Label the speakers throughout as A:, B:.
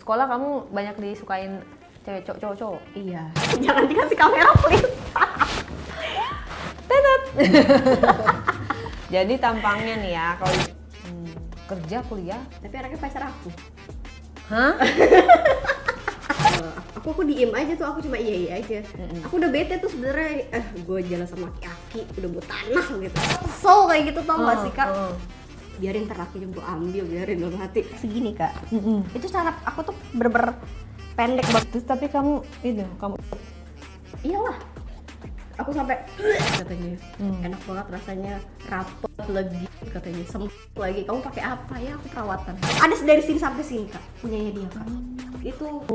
A: Sekolah kamu banyak disukain cewek cowok-cowok?
B: Iya. Jangan dikasih kamera please.
A: Jadi tampangnya nih ya, kalau kerja, kuliah.
B: Tapi anaknya pacar aku.
A: Hah?
B: Aku diem aja tuh, aku cuma iya aja. Aku udah bete tuh sebenarnya. Gue jalan sama aki-aki, udah buat tanah gitu. So kayak gitu tau gak sih kak? Biarin terakhirnya gue ambil, biarin dalam hati. Segini kak. Itu saraf aku tuh bener-bener pendek banget.
A: Terus tapi kamu
B: Iyalah. Aku sampai katanya enak banget rasanya, rapet lagi katanya, sempit lagi. Kamu pakai apa? Ya aku perawatan. Ada dari sini sampai sini kak, punyanya dia kak. Itu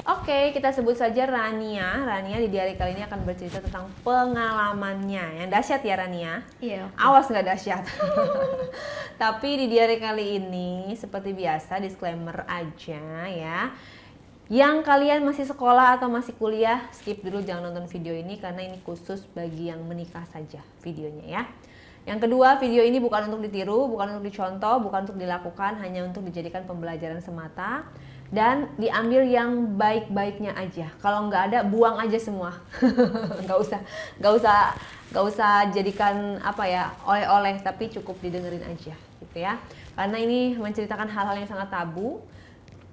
A: Oke, kita sebut saja Rania. Rania di diary kali ini akan bercerita tentang pengalamannya yang dahsyat ya Rania.
B: iya.
A: Awas nggak dahsyat. Tapi di diary kali ini seperti biasa disclaimer aja ya. Yang kalian masih sekolah atau masih kuliah, skip dulu, jangan nonton video ini karena ini khusus bagi yang menikah saja videonya ya. Yang kedua, video ini bukan untuk ditiru, bukan untuk dicontoh, bukan untuk dilakukan, hanya untuk dijadikan pembelajaran semata dan diambil yang baik-baiknya aja. Kalau nggak ada, buang aja semua. nggak usah jadikan apa ya, oleh-oleh, tapi cukup didengerin aja gitu ya. Karena ini menceritakan hal-hal yang sangat tabu.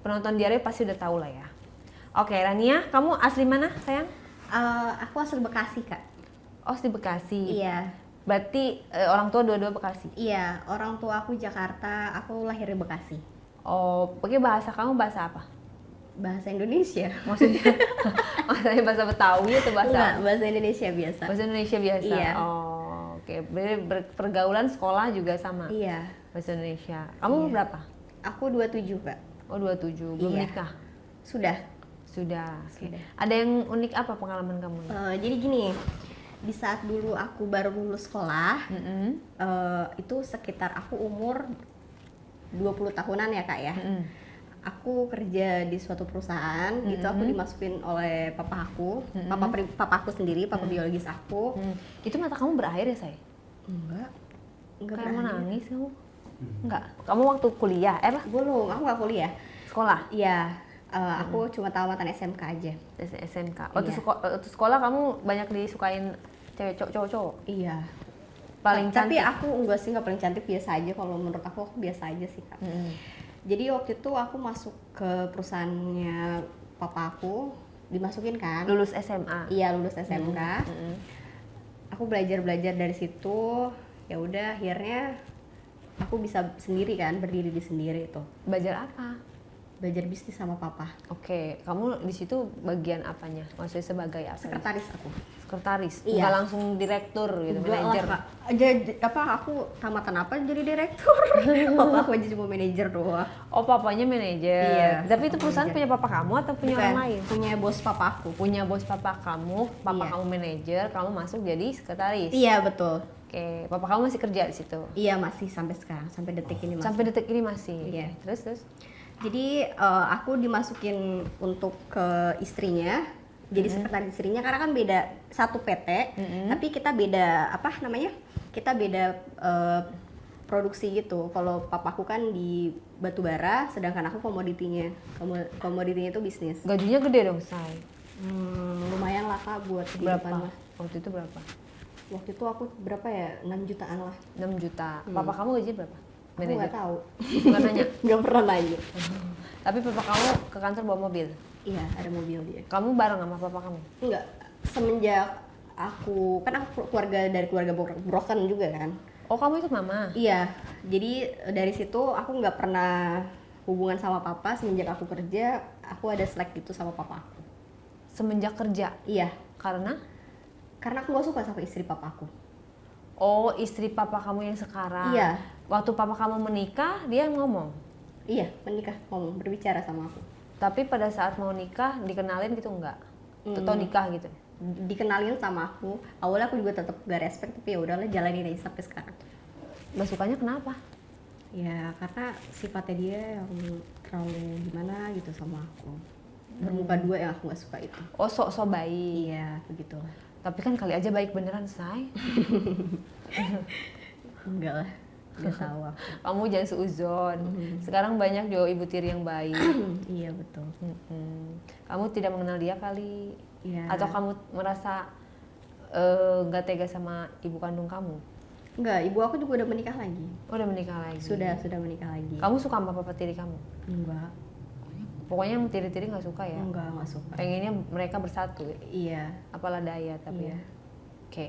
A: Penonton diary pasti udah tahu lah ya. Oke, Rania, kamu asli mana sayang?
B: Aku asal Bekasi kak.
A: Oh, di Bekasi.
B: Iya.
A: Berarti orang tua dua-dua Bekasi?
B: Iya, orang tua aku Jakarta, aku lahir di Bekasi.
A: Oh, pakai bahasa kamu bahasa apa?
B: Bahasa Indonesia.
A: Maksudnya bahasa Betawi atau bahasa?
B: Enggak, bahasa Indonesia biasa.
A: Bahasa Indonesia biasa?
B: Iya.
A: Oh, oke. Pergaulan sekolah juga sama?
B: Iya.
A: Bahasa Indonesia. Kamu berapa?
B: Aku 27 kak.
A: Oh, 27. Belum
B: Iya.
A: nikah?
B: Sudah.
A: Sudah. Oke.
B: Sudah.
A: Ada yang unik apa pengalaman kamu?
B: Jadi gini, di saat dulu aku baru lulus sekolah, itu sekitar aku umur 20 tahunan ya kak ya. Aku kerja di suatu perusahaan, itu aku dimasukin oleh papa aku, papa aku sendiri, papa biologis aku.
A: Itu mata kamu berair ya, say?
B: Enggak
A: Kayak mau
B: berani.
A: nangis kamu? Enggak. Kamu waktu kuliah, apa?
B: Belum, aku nggak kuliah.
A: Sekolah?
B: Iya, aku cuma tamatan SMK aja.
A: SMK.
B: Iya.
A: Waktu sekolah kamu banyak disukain cewek cowok-cowok?
B: Iya.
A: Paling
B: Tapi
A: cantik?
B: aku enggak sih, nggak paling cantik, biasa aja. Kalau menurut aku biasa aja sih kak. Jadi waktu itu aku masuk ke perusahaannya papa aku, dimasukin kan.
A: Lulus SMA?
B: Iya, lulus SMK. Aku belajar dari situ. Ya udah, akhirnya aku bisa sendiri kan, berdiri di sendiri itu.
A: Belajar apa?
B: Belajar bisnis sama papa.
A: Oke, kamu di situ bagian apanya? Maksudnya sebagai apa?
B: Sekretaris aku.
A: Sekretaris?
B: Iya.
A: Nggak langsung direktur gitu,
B: Enggak lah,
A: manajer?
B: Kak. Apa aku tamatan apa jadi direktur? Papa aku aja cuma manajer doang.
A: Oh, papanya manajer?
B: Iya,
A: Tapi itu
B: papa
A: perusahaan
B: manajer.
A: punya papa kamu atau punya
B: Bukan,
A: orang lain?
B: punya bos papa aku.
A: Punya bos papa kamu
B: Iya.
A: kamu manajer, kamu masuk jadi sekretaris?
B: Iya betul.
A: Oke, papa kamu masih kerja di situ?
B: Iya, masih sampai sekarang, sampai detik ini masih.
A: Sampai detik ini masih?
B: Iya.
A: Terus?
B: Jadi aku dimasukin untuk ke istrinya, jadi sekretaris istrinya, karena kan beda satu PT, tapi kita beda apa namanya? Kita beda produksi gitu. Kalau papaku kan di batu bara, sedangkan aku komoditinya. Komoditinya itu bisnis.
A: Gajinya gede dong, say?
B: Lumayan lah kak buat
A: Berapa?
B: kehidupan lah.
A: Waktu itu berapa?
B: Waktu itu aku berapa ya? 6 jutaan lah.
A: 6 juta. Papa kamu gaji berapa?
B: Aku nggak tahu.
A: Nggak nanya?
B: Nggak pernah nanya.
A: Tapi papa kamu ke kantor bawa mobil?
B: Iya, ada mobil dia.
A: Kamu bareng sama papa kamu?
B: Enggak, semenjak aku dari keluarga broken juga kan.
A: Oh, kamu ikut mama?
B: Iya, jadi dari situ aku nggak pernah hubungan sama papa. Semenjak aku kerja, aku ada selek gitu sama papa aku.
A: Semenjak kerja?
B: Iya,
A: Karena
B: aku nggak suka sama istri papa aku.
A: Oh, istri papa kamu yang sekarang?
B: Iya.
A: Waktu papa kamu menikah, dia ngomong?
B: Iya, menikah, ngomong, berbicara sama aku.
A: Tapi pada saat mau nikah, dikenalin gitu enggak? Atau nikah gitu?
B: Dikenalin sama aku. Awalnya aku juga tetap gak respect, tapi ya udahlah, jalanin aja sampai sekarang.
A: Nggak sukanya kenapa?
B: Ya karena sifatnya dia yang terlalu gimana gitu sama aku. Bermuka dua yang aku gak suka itu.
A: Oh, sok-sok baik.
B: Iya, begitulah.
A: Tapi kan kali aja baik beneran, say.
B: Enggak lah. Nggak tahu aku.
A: Kamu jangan seuzon. Sekarang banyak juga ibu tiri yang baik.
B: Iya betul.
A: Kamu tidak mengenal dia kali.
B: Iya.
A: Atau kamu merasa nggak tega sama ibu kandung kamu?
B: Enggak, ibu aku juga udah menikah lagi.
A: Oh, udah menikah lagi.
B: Sudah menikah lagi.
A: Kamu suka sama papa tiri kamu?
B: Enggak.
A: Pokoknya yang tiri-tiri nggak suka ya?
B: Enggak suka.
A: Pengennya mereka bersatu.
B: Iya.
A: Apalah daya tapi
B: Iya.
A: ya. Oke.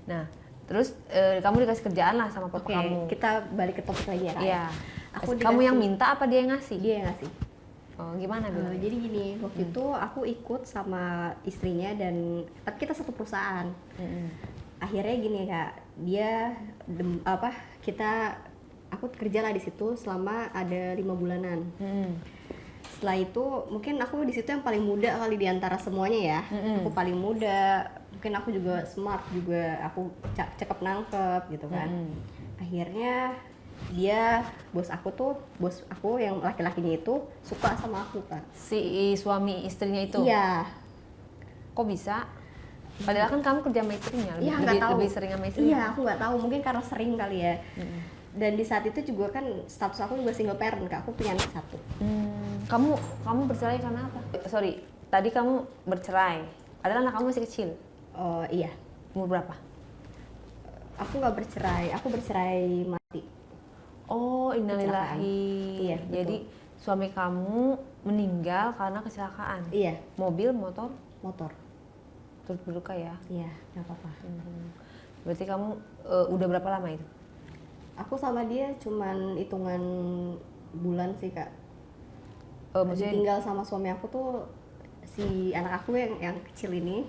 A: Nah, terus kamu dikasih kerjaan lah sama papa
B: Oke,
A: kamu.
B: kita balik ke topik lagi ya, Kak.
A: Iya.
B: Aku
A: Kamu yang
B: dikasih-
A: minta apa dia yang ngasih?
B: Dia yang ngasih.
A: Oh, gimana dulu?
B: Jadi gini, waktu itu aku ikut sama istrinya dan tapi kita satu perusahaan. Akhirnya gini Kak, dia aku kerja lah di situ selama ada 5 bulanan. Setelah itu mungkin aku di situ yang paling muda kali di antara semuanya ya. Aku paling muda, mungkin aku juga smart juga, aku cakep nangkep gitu kan. Akhirnya bos aku yang laki-lakinya itu suka sama aku Kak.
A: Si suami istrinya itu?
B: Iya.
A: Kok bisa? Padahal kan kamu kerja sama istrinya,
B: Iya, nggak tahu.
A: lebih sering sama istrinya.
B: Iya, aku nggak tahu, mungkin karena sering kali ya. Dan di saat itu juga kan status aku juga single parent Kak, aku punya anak 1.
A: Kamu bercerai karena apa? Sorry, tadi kamu bercerai. Padahal anak kamu masih kecil.
B: Oh iya,
A: Umur berapa?
B: aku nggak bercerai, aku bercerai mati.
A: Oh, innalillahi.
B: Iya, betul.
A: Jadi suami kamu meninggal karena kecelakaan.
B: Iya,
A: Mobil, motor,
B: motor.
A: turut berduka ya.
B: Iya, nggak apa-apa.
A: Berarti kamu udah berapa lama itu?
B: Aku sama dia cuman hitungan bulan sih Kak.
A: Maksudnya
B: Tinggal sama suami aku tuh si anak aku yang kecil ini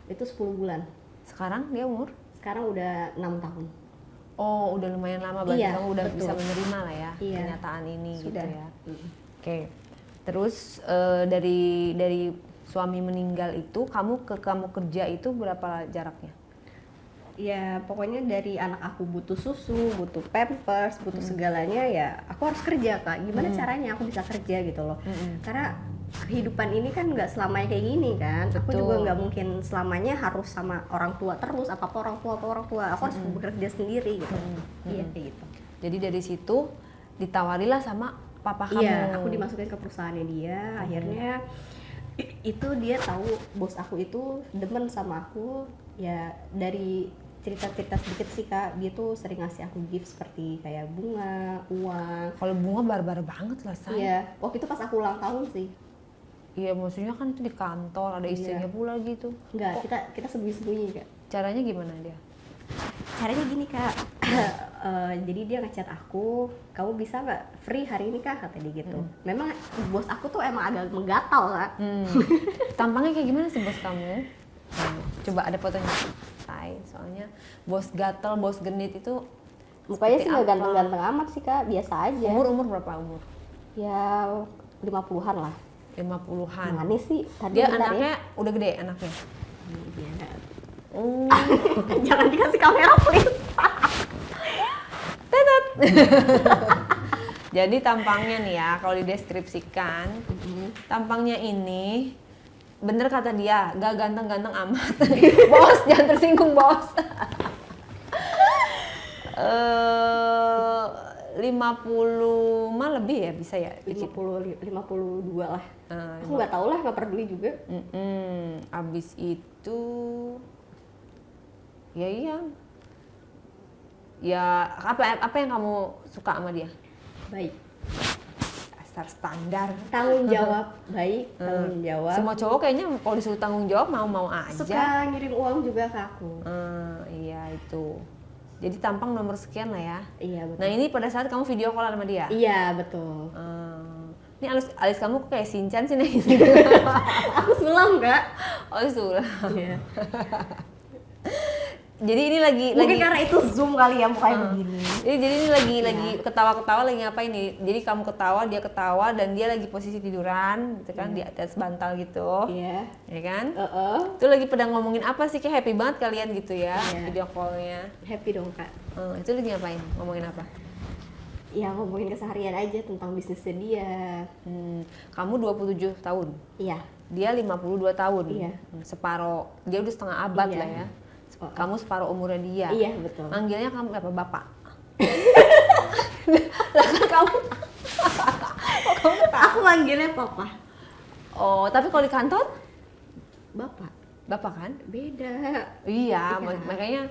B: itu 10 bulan.
A: sekarang dia umur?
B: Sekarang udah 6 tahun.
A: Oh, udah lumayan lama berarti
B: Iya,
A: kamu udah
B: betul.
A: bisa menerima lah ya
B: Iya.
A: kenyataan ini
B: Sudah.
A: gitu ya. Oke. Terus dari suami meninggal itu kamu kerja itu berapa jaraknya?
B: Ya pokoknya dari anak aku butuh susu, butuh pampers, butuh segalanya ya aku harus kerja Kak. Gimana caranya aku bisa kerja gitu loh. Karena kehidupan ini kan nggak selamanya kayak gini kan. Aku
A: Betul.
B: juga nggak mungkin selamanya harus sama orang tua terus, apa orang tua. Aku harus bekerja sendiri gitu. Iya kayak gitu.
A: Jadi dari situ ditawarilah sama papa kamu.
B: Iya, aku dimasukin ke perusahaannya dia. Akhirnya itu dia tahu bos aku itu demen sama aku. Ya dari cerita-cerita sedikit sih Kak, dia tuh sering ngasih aku gift seperti kayak bunga, uang.
A: Kalau bunga barbar banget lah, say.
B: Iya, waktu itu pas aku ulang tahun sih.
A: Iya, maksudnya kan itu di kantor, ada istrinya pula gitu.
B: Enggak, kita sembunyi-sembunyi Kak.
A: Caranya gimana dia?
B: Caranya gini Kak, jadi dia ngechat aku, kamu bisa nggak free hari ini Kak, kata dia gitu. Memang bos aku tuh emang agak menggatal Kak.
A: Tampangnya kayak gimana sih bos kamu? Coba ada fotonya. Soalnya bos gatel, bos genit itu
B: Mukanya
A: seperti
B: sih nggak
A: apa?
B: ganteng-ganteng amat sih Kak, biasa aja.
A: Umur berapa umur?
B: Ya 50-an lah.
A: 50-an.
B: Manis sih, tadi
A: Dia
B: bentar
A: anaknya udah gede anaknya.
B: ya.
A: Oh.
B: Jangan dikasih kamera please.
A: Jadi tampangnya nih ya, kalau dideskripsikan, tampangnya ini bener kata dia, gak ganteng-ganteng amat. Bos, jangan tersinggung bos. 50 mah lebih ya bisa ya?
B: 52 lah.
A: Nah,
B: Aku nggak tahu lah, nggak peduli juga.
A: abis itu ya iya. Ya apa yang kamu suka sama dia?
B: Baik.
A: Dasar standar.
B: Tanggung jawab, baik. Tanggung jawab.
A: Semua cowok kayaknya kalau disuruh tanggung jawab mau aja.
B: Suka ngirim uang juga ke aku.
A: Iya itu. Jadi tampang nomor sekian lah ya.
B: Iya betul.
A: Nah ini pada saat kamu video call sama dia.
B: Iya betul.
A: Ini alis kamu kok kayak Shinchan sih nih.
B: Aku sulam Kak.
A: Oh sulah.
B: Iya.
A: Jadi ini lagi
B: Mungkin karena itu zoom kali ya mukanya begini.
A: Jadi ini lagi ketawa-ketawa lagi ngapain nih? Jadi kamu ketawa, dia ketawa dan dia lagi posisi tiduran gitu kan di atas bantal gitu.
B: Iya.
A: Ya kan?
B: Heeh.
A: Itu lagi pada ngomongin apa sih? Kayak happy banget kalian gitu ya
B: Iya.
A: video call-nya.
B: Happy dong Kak.
A: Itu lagi ngapain? Ngomongin apa?
B: Ya ngomongin keseharian aja tentang bisnisnya dia.
A: Kamu 27 tahun.
B: Iya.
A: Dia 52 tahun.
B: Iya.
A: Separoh, dia udah setengah abad
B: Iya.
A: lah ya. Kamu separuh umurnya dia.
B: Iya betul.
A: Manggilnya kamu apa? Bapak?
B: manggilnya papa.
A: Oh, tapi kalau di kantor
B: Bapak.
A: bapak kan?
B: Beda.
A: Iya,
B: Iya.
A: makanya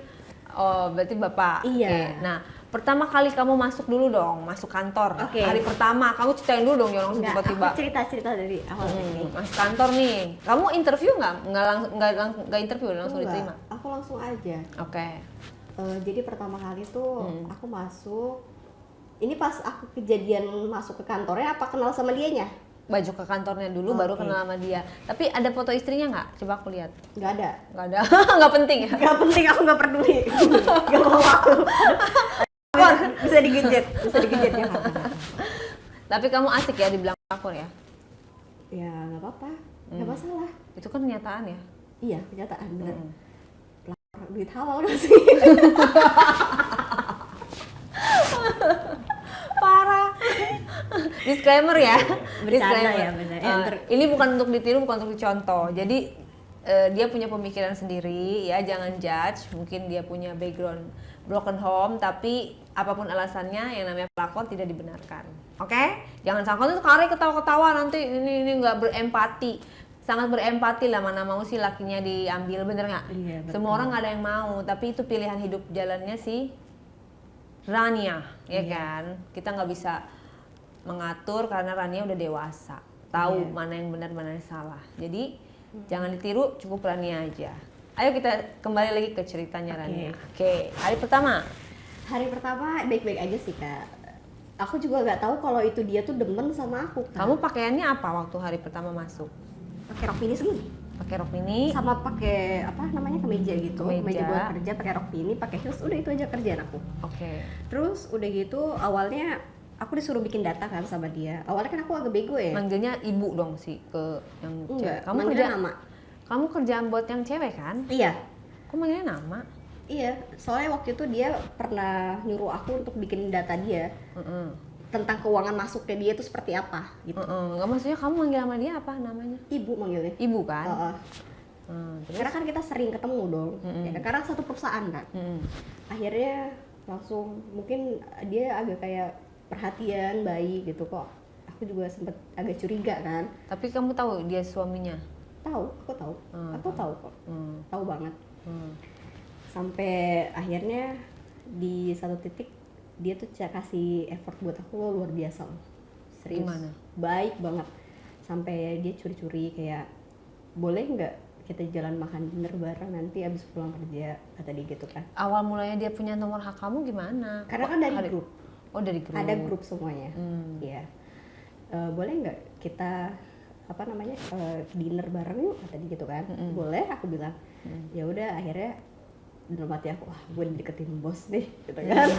A: oh berarti bapak.
B: Iya.
A: Oke. Nah, pertama kali kamu masuk dulu dong, masuk kantor.
B: Oke.
A: Hari pertama, kamu ceritain dulu dong, jangan langsung
B: Enggak,
A: tiba-tiba.
B: aku cerita dari awal.
A: Masuk kantor nih. Kamu interview nggak? Nggak interview, langsung
B: Enggak,
A: diterima.
B: aku langsung aja.
A: Oke.
B: Jadi pertama kali tuh aku masuk. Ini pas aku kejadian masuk ke kantornya, apa kenal sama dianya?
A: Baju ke kantornya dulu, baru
B: Oke.
A: kenal sama dia. Tapi ada foto istrinya nggak? Coba aku lihat.
B: Nggak ada.
A: Nggak ada. Nggak penting ya.
B: Nggak penting, aku nggak peduli. Nggak mau aku. Bisa digejet ya.
A: Tapi kamu asik ya dibilang pelakor ya?
B: Ya nggak apa-apa, nggak masalah.
A: Itu kan kenyataan ya.
B: Iya, kenyataan benar.
A: Mm.
B: Pelakor duit halal nggak sih?
A: Parah. Disclaimer ya.
B: Bercanda ya, benar.
A: Ini bukan untuk ditiru, bukan untuk dicontoh. Jadi dia punya pemikiran sendiri ya, jangan judge. Mungkin dia punya background broken home, tapi apapun alasannya yang namanya pelakor tidak dibenarkan. Oke? Jangan sangka tuh Kare ketawa-ketawa nanti ini nggak berempati. Sangat berempati lah, mana mau sih lakinya diambil, bener nggak?
B: Iya, betul.
A: Semua orang nggak ada yang mau, tapi itu pilihan hidup jalannya sih Rania, ya kan? Kita nggak bisa mengatur karena Rania udah dewasa, tahu
B: Iya.
A: mana yang benar mana yang salah. Jadi jangan ditiru, cukup Rania aja. Ayo kita kembali lagi ke ceritanya Rania. Oke, hari pertama.
B: Hari pertama baik-baik aja sih kak. Aku juga nggak tahu kalau itu dia tuh demen sama aku kak.
A: Kamu pakaiannya apa waktu hari pertama masuk?
B: Pakai rok mini segini.
A: Pakai rok mini,
B: Sama pakai apa namanya kemeja gitu.
A: Kemeja.
B: Buat kerja, pakai rok mini, pakai heels, udah itu aja kerjaan aku.
A: oke.
B: Terus udah gitu awalnya aku disuruh bikin data kan sama dia. Awalnya kan aku agak bego ya.
A: Manggilnya ibu dong sih ke yang
B: Enggak,
A: cewek. Kamu
B: manggilnya
A: kerja,
B: nama.
A: kamu kerjaan buat yang cewek kan?
B: Iya.
A: Kok manggilnya nama?
B: Iya, soalnya waktu itu dia pernah nyuruh aku untuk bikin data dia tentang keuangan masuknya dia itu seperti apa gitu.
A: Nggak, maksudnya kamu manggil sama dia apa namanya?
B: Ibu manggilnya.
A: Ibu kan?
B: Heeh.
A: Terus?
B: Karena kan kita sering ketemu dong. Ya, karena satu perusahaan kan. Akhirnya langsung mungkin dia agak kayak perhatian, baik gitu kok. Aku juga sempet agak curiga kan.
A: Tapi kamu tahu dia suaminya?
B: Tahu, aku tahu. Aku tahu kok. Tahu banget. Sampai akhirnya di satu titik dia tuh kasih effort buat aku luar biasa loh. Serius.
A: Gimana?
B: Baik banget. Sampai dia curi-curi kayak boleh nggak kita jalan makan dinner bareng nanti abis pulang kerja, kata dia gitu kan.
A: Awal mulanya dia punya nomor hak kamu gimana?
B: Karena kan dari grup.
A: Oh, dari grup.
B: Ada grup semuanya. Iya. Boleh nggak kita apa namanya dinner bareng yuk, kata dia gitu kan. Boleh, aku bilang. Ya udah akhirnya dalam hati aku, wah gue deketin bos nih gitu kan.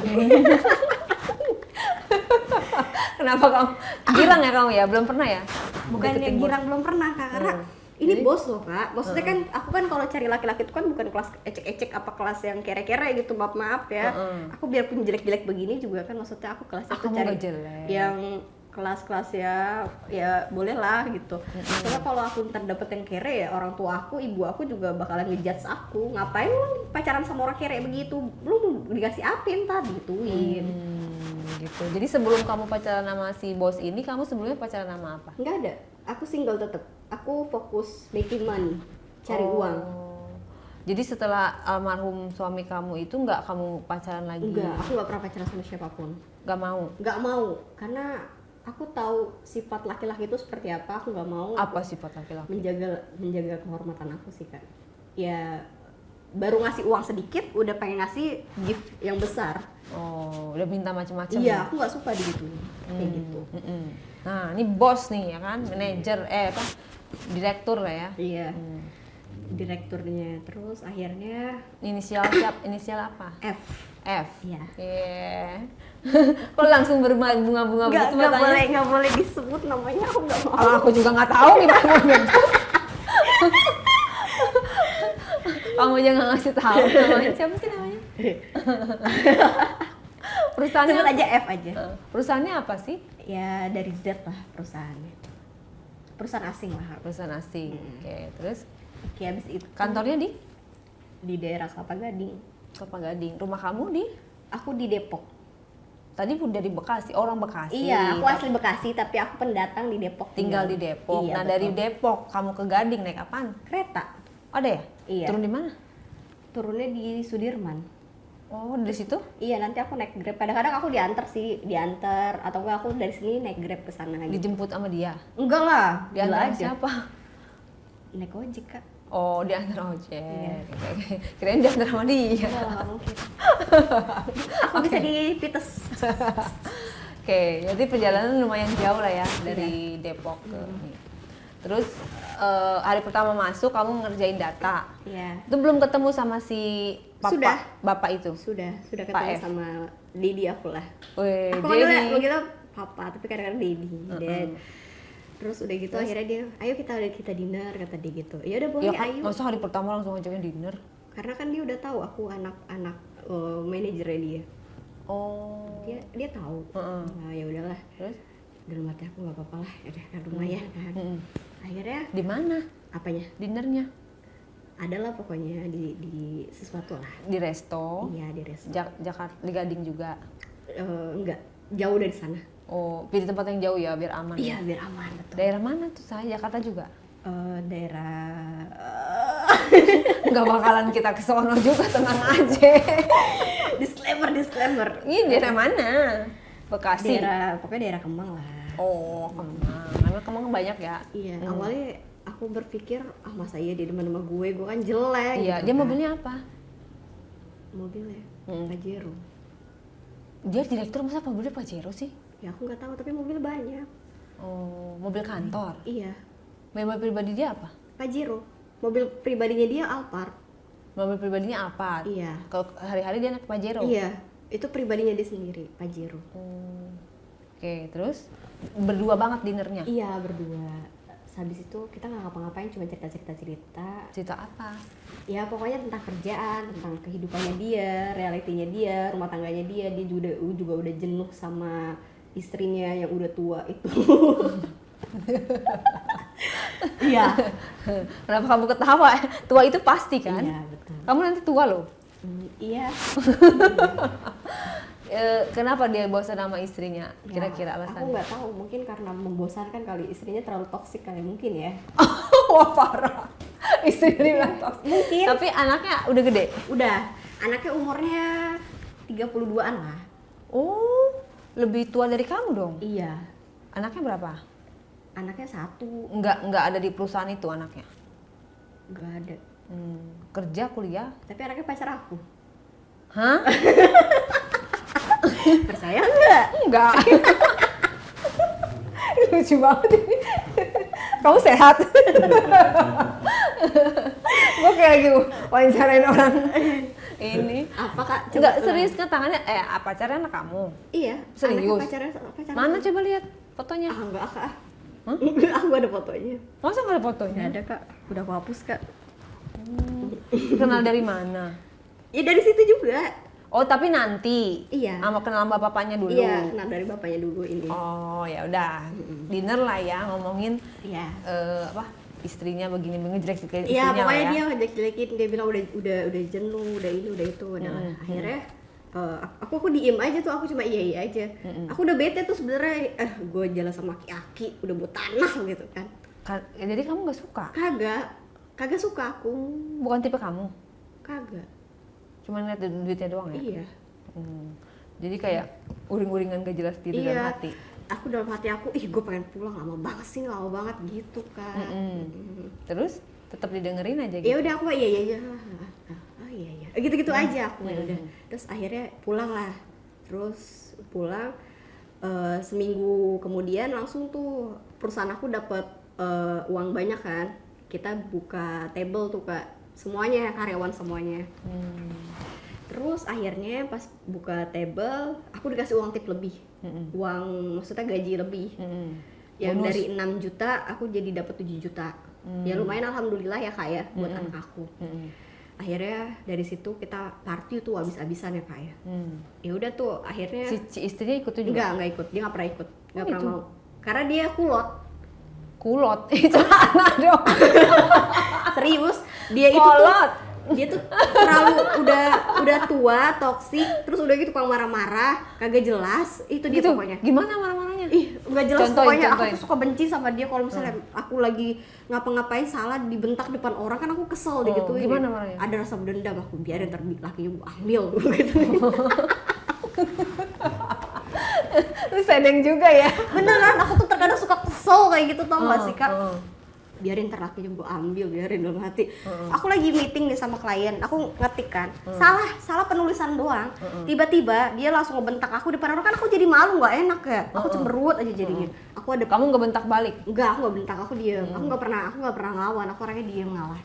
A: Kenapa kamu? Girang ya kamu ya? Belum pernah ya?
B: Bukan
A: Deketin
B: yang
A: bos?
B: girang, belum pernah kak, karena ini bos loh kak. Maksudnya kan aku kan kalau cari laki-laki itu kan bukan kelas ecek-ecek apa kelas yang kere-kere gitu, maaf ya. Aku biarpun jelek-jelek begini juga kan maksudnya aku kelasnya tuh
A: Kamu
B: cari
A: nggak jelek.
B: yang kelas-kelas ya boleh lah gitu. Soalnya kalau aku ntar dapet yang kere ya orang tua aku, ibu aku juga bakalan ngejudge aku. Ngapain lu pacaran sama orang kere begitu? Lu dikasih apa ntar gituin.
A: Gitu. Jadi sebelum kamu pacaran sama si bos ini, kamu sebelumnya pacaran sama apa?
B: Nggak ada. Aku single tetep. Aku fokus making money, cari uang.
A: Jadi setelah almarhum suami kamu itu nggak kamu pacaran lagi?
B: Enggak, aku nggak pernah pacaran sama siapapun.
A: Nggak mau?
B: Nggak mau, karena aku tahu sifat laki-laki itu seperti apa. Aku nggak mau
A: Apa sifat laki-laki?
B: menjaga kehormatan aku sih kan. Ya baru ngasih uang sedikit, udah pengen ngasih gift yang besar.
A: Oh, udah minta macam-macam.
B: Iya, aku nggak suka gitu, kayak gitu.
A: Nah, ini bos nih ya kan, manajer, direktur lah ya.
B: Iya, direkturnya. Terus akhirnya
A: Inisial apa?
B: F.
A: F.
B: Iya.
A: Kok langsung berbunga-bunga begitu matanya?
B: Nggak boleh disebut namanya, aku nggak mau.
A: Aku juga nggak tahu gimana mau nyebut. Kamu aja nggak ngasih tahu namanya. Siapa sih namanya? Perusahaannya
B: Sebut aja F aja.
A: Perusahaannya apa sih?
B: Ya dari Z lah perusahaannya. Perusahaan asing lah.
A: Perusahaan asing. Oke, terus
B: Oke, habis itu
A: kantornya
B: di daerah Kelapa Gading.
A: Kelapa Gading. Rumah kamu di
B: Aku di Depok.
A: Tadi udah di Bekasi, orang Bekasi.
B: Iya, aku asli Bekasi tapi aku pendatang di Depok.
A: Tinggal di Depok.
B: Iya,
A: Nah,
B: betul.
A: dari Depok kamu ke Gading naik apaan?
B: Kereta.
A: Ada ya?
B: Iya.
A: Turun di mana?
B: Turunnya di Sudirman.
A: Oh, dari situ?
B: Iya, nanti aku naik Grab. Kadang-kadang aku diantar atau enggak aku dari sini naik Grab ke sana gitu.
A: Dijemput sama dia.
B: Enggak lah, gila
A: Diantar
B: aja.
A: siapa?
B: Naik ojek, Kak.
A: Oh, diantar ojek.
B: Iya.
A: Kirain diantar sama dia.
B: Enggak mungkin. Aku bisa dipites.
A: Oke, jadi perjalanan lumayan jauh lah ya dari Depok ke ini. Terus hari pertama masuk kamu ngerjain data.
B: Iya.
A: Itu belum ketemu sama si
B: Sudah.
A: bapak itu.
B: Sudah
A: Pak
B: ketemu
A: F.
B: sama Dedi aku lah.
A: Wih,
B: Aku manggilnya papa, tapi kadang-kadang Dedi. Dad. Terus udah gitu akhirnya dia, ayo kita dinner kata dia gitu. Ya udah boleh,
A: ya kan,
B: ayo.
A: masa hari pertama langsung ngajakin dinner?
B: Karena kan dia udah tahu aku anak manajernya dia.
A: Oh.
B: Dia tahu. Nah, ya udahlah.
A: Terus
B: Dalam hati aku nggak apa-apa lah, ya udah lumayan kan. Akhirnya
A: di mana
B: apanya?
A: dinernya?
B: Adalah pokoknya di sesuatu lah.
A: Di resto.
B: Iya di resto.
A: Jakarta di Gading juga.
B: Enggak, jauh dari sana.
A: Oh, pilih tempat yang jauh ya biar aman.
B: Iya
A: ya?
B: biar aman betul.
A: Daerah mana tuh saya? Jakarta juga.
B: Daerah
A: Nggak bakalan kita ke sono juga, tenang aja.
B: disclaimer.
A: Ini daerah mana? Bekasi.
B: Pokoknya daerah Kemang lah.
A: Oh, Kemang. Memang Kemang banyak ya?
B: Iya, awalnya aku berpikir masa iya dia demen sama gue kan jelek.
A: Iya,
B: gitu
A: dia
B: kan.
A: mobilnya apa?
B: Mobilnya Pajero.
A: Dia direktur, masa mobilnya Pajero sih?
B: Ya aku nggak tahu tapi mobil banyak.
A: Oh, mobil kantor.
B: Iya,
A: Mobil pribadi dia apa?
B: Pajero. Mobil pribadinya dia Alphard.
A: Mobil pribadinya apa?
B: Iya.
A: Kalau hari-hari dia naik Pajero?
B: Iya, itu pribadinya dia sendiri, Pajero.
A: Oh. Oke, terus berdua banget dinernya?
B: Iya, berdua. Habis itu kita nggak ngapa-ngapain, cuma cerita.
A: Cerita apa?
B: Ya pokoknya tentang kerjaan, tentang kehidupannya dia, realitinya dia, rumah tangganya dia. Dia juga udah jenuh sama istrinya yang udah tua itu. Iya.
A: Kenapa kamu ketawa? Tua itu pasti kan?
B: Iya, betul.
A: Kamu nanti tua loh.
B: Iya.
A: Kenapa dia bosan sama istrinya? Kira-kira
B: Aku
A: alasannya?
B: nggak tahu, mungkin karena membosankan kali, istrinya terlalu toksik kali mungkin ya.
A: Wah, parah. Istrinya bilang toksik.
B: Mungkin.
A: Tapi anaknya udah gede?
B: Udah, anaknya umurnya 32-an lah.
A: Oh, lebih tua dari kamu dong?
B: Iya.
A: Anaknya berapa?
B: Anaknya 1,
A: Nggak ada di perusahaan itu anaknya?
B: nggak ada.
A: Kerja, kuliah?
B: Tapi anaknya pacar aku.
A: Hah?
B: Percaya nggak?
A: Enggak. Lucu banget ini. Kamu sehat? Gue kayak lagi wawancarain orang ini.
B: Apa Kak?
A: Enggak, serius kan tangannya, pacarnya anak kamu?
B: Iya.
A: Serius?
B: Anaknya pacaran.
A: Mana coba lihat fotonya?
B: Enggak Kak.
A: Hah?
B: Aku gak ada fotonya.
A: Masa nggak ada fotonya?
B: Nggak ada Kak. Udah aku hapus Kak.
A: Kenal dari mana?
B: Ya dari situ juga.
A: Oh, tapi nanti.
B: Iya.
A: Sama kenal sama bapaknya dulu.
B: Iya, kenal dari bapaknya dulu ini.
A: Oh, ya udah. Dinner lah ya, ngomongin
B: Iya.
A: istrinya begini jelek-jelekin
B: Iya,
A: istrinya
B: pokoknya
A: lah ya.
B: dia ngejek-jelekin, dia bilang udah jenuh, udah ini, udah itu. Nah, akhirnya aku diem aja tuh, aku cuma iya aja. Aku udah bete tuh sebenarnya, gue jalan sama aki-aki, udah buat tanah gitu kan.
A: Jadi kamu nggak suka?
B: Kagak suka aku.
A: Bukan tipe kamu?
B: Kagak.
A: Cuma ngeliat duitnya doang ya?
B: Iya.
A: Jadi kayak uring-uringan gak jelas di dalam
B: Iya.
A: hati.
B: Aku dalam hati aku, gue pengen pulang, lama banget gitu kan.
A: Terus tetap didengerin aja gitu?
B: Ya udah aku iya. Oh iya. Gitu-gitu aja aku ya udah. Terus akhirnya pulang lah. Terus pulang seminggu kemudian langsung tuh perusahaan aku dapat uang banyak kan. Kita buka table tuh Kak. Semuanya karyawan semuanya. Terus akhirnya pas buka table, aku dikasih uang tip lebih. Uang maksudnya gaji lebih. Yang
A: Bonus.
B: dari 6 juta aku jadi dapat 7 juta. Ya lumayan alhamdulillah ya Kak ya buat anak aku. Akhirnya dari situ kita party tuh habis-habisan ya Kak ya. Ya udah tuh akhirnya
A: Si istrinya ikut tuh juga?
B: enggak ikut. Dia enggak pernah ikut. Enggak pernah
A: gitu?
B: mau. Karena dia kulot.
A: Kulot? Itu anak dong?
B: Serius, dia itu
A: Kolot?
B: tuh Dia tuh terlalu udah tua, toksik, terus udah gitu tukang marah-marah, kagak jelas. Itu dia
A: Gitu?
B: pokoknya.
A: Gimana marah-marahnya?
B: Ih, nggak jelas
A: Contohin,
B: pokoknya.
A: contohin.
B: Aku tuh suka benci sama dia kalau misalnya aku lagi ngapa-ngapain salah dibentak depan orang kan aku kesel deh gitu.
A: Gimana marahnya?
B: Ada rasa dendam, aku biarin ntar lakinya gue ambil gitu.
A: Lu sedeng juga ya?
B: Beneran, aku tuh terkadang suka kesel kayak gitu tau gak sih kak?
A: Heeh.
B: Biarin ntar lakinya gue ambil, biarin dalam hati. Aku lagi meeting nih sama klien, aku ngetik kan, salah penulisan doang. Tiba-tiba dia langsung ngebentak aku depan orang, kan aku jadi malu, nggak enak ya. Aku cemberut aja jadinya. Aku ada
A: Kamu nggak bentak balik?
B: enggak, aku nggak bentak, aku diem. Aku nggak pernah ngelawan, aku orangnya diem ngalah.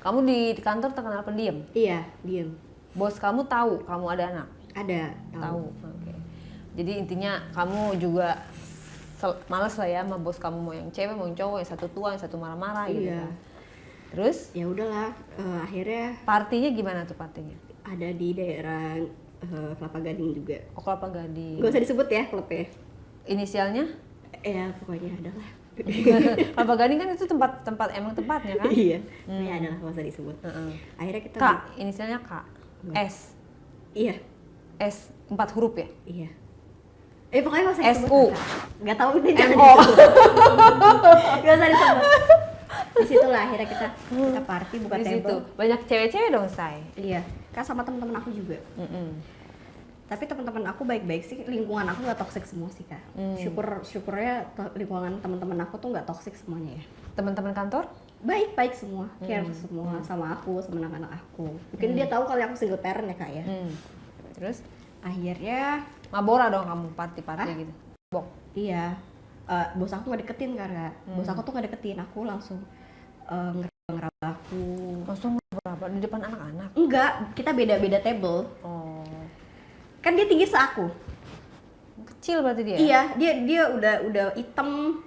A: Kamu di kantor terkenal pendiam.
B: Iya, diem.
A: Bos kamu tahu kamu ada anak?
B: Ada,
A: Tahu. Oke. Jadi intinya kamu juga males lah ya sama bos kamu, mau yang cewek mau yang cowok, yang satu tua yang satu marah-marah gitu
B: Iya.
A: kan. Terus
B: Ya udahlah, akhirnya
A: partinya gimana tuh partinya?
B: ada di daerah Kelapa Gading juga.
A: Oh, Kelapa Gading.
B: Gak usah disebut ya klubnya.
A: Inisialnya?
B: Ya pokoknya adalah.
A: Kelapa Gading kan itu tempat emang tempatnya kan?
B: Iya, ya adalah gak usah disebut. Akhirnya kita
A: K, inisialnya K. S.
B: Iya,
A: S 4 huruf ya?
B: iya. Pokoknya gak usah disebut.
A: SU.
B: Gak tahu deh, jangan
A: MO.
B: disebut. Gak usah disebut. Di situ lah akhirnya kita party buka
A: Di situ
B: table.
A: banyak cewek-cewek dong, Say.
B: Iya, kan sama teman-teman aku juga. Tapi teman-teman aku baik-baik sih, lingkungan aku nggak toksik semua sih kak. Syukurnya lingkungan teman-teman aku tuh nggak toksik semuanya ya.
A: Teman-teman kantor?
B: Baik-baik semua, care semua sama aku, sama anak-anak aku. Mungkin dia tahu kalau aku single parent ya kak ya.
A: Terus
B: Akhirnya,
A: mabora dong kamu party-party gitu. Bok.
B: iya, bos aku nggak deketin karena bos aku tuh nggak deketin, aku langsung ngeraba aku.
A: Langsung berapa di depan anak-anak?
B: Enggak, kita beda-beda table.
A: Oh.
B: Kan dia tinggi seaku.
A: Kecil berarti dia?
B: Iya, dia udah hitam.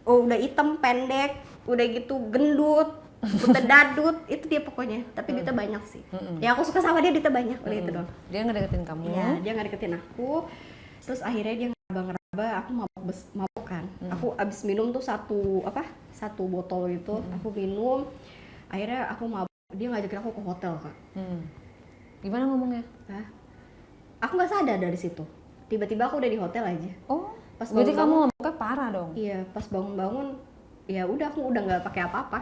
B: Oh, udah hitam, pendek, udah gitu gendut, udah dadut, itu dia pokoknya. Tapi duitnya banyak sih. Ya aku suka sama dia, duitnya banyak, udah itu doang.
A: Dia nggak deketin kamu?
B: Iya, dia nggak deketin aku. Terus akhirnya dia ngeraba-ngeraba, aku mabok kan. Aku abis minum tuh satu botol itu, aku minum. Akhirnya aku mabok, dia ngajakin aku ke hotel kak.
A: Gimana ngomongnya?
B: Hah? Aku nggak sadar dari situ. Tiba-tiba aku udah di hotel aja.
A: Oh,
B: Pas
A: berarti kamu
B: bangun-bangun-
A: ngomongnya parah dong?
B: Iya, pas bangun-bangun, ya udah aku udah nggak pakai apa-apa.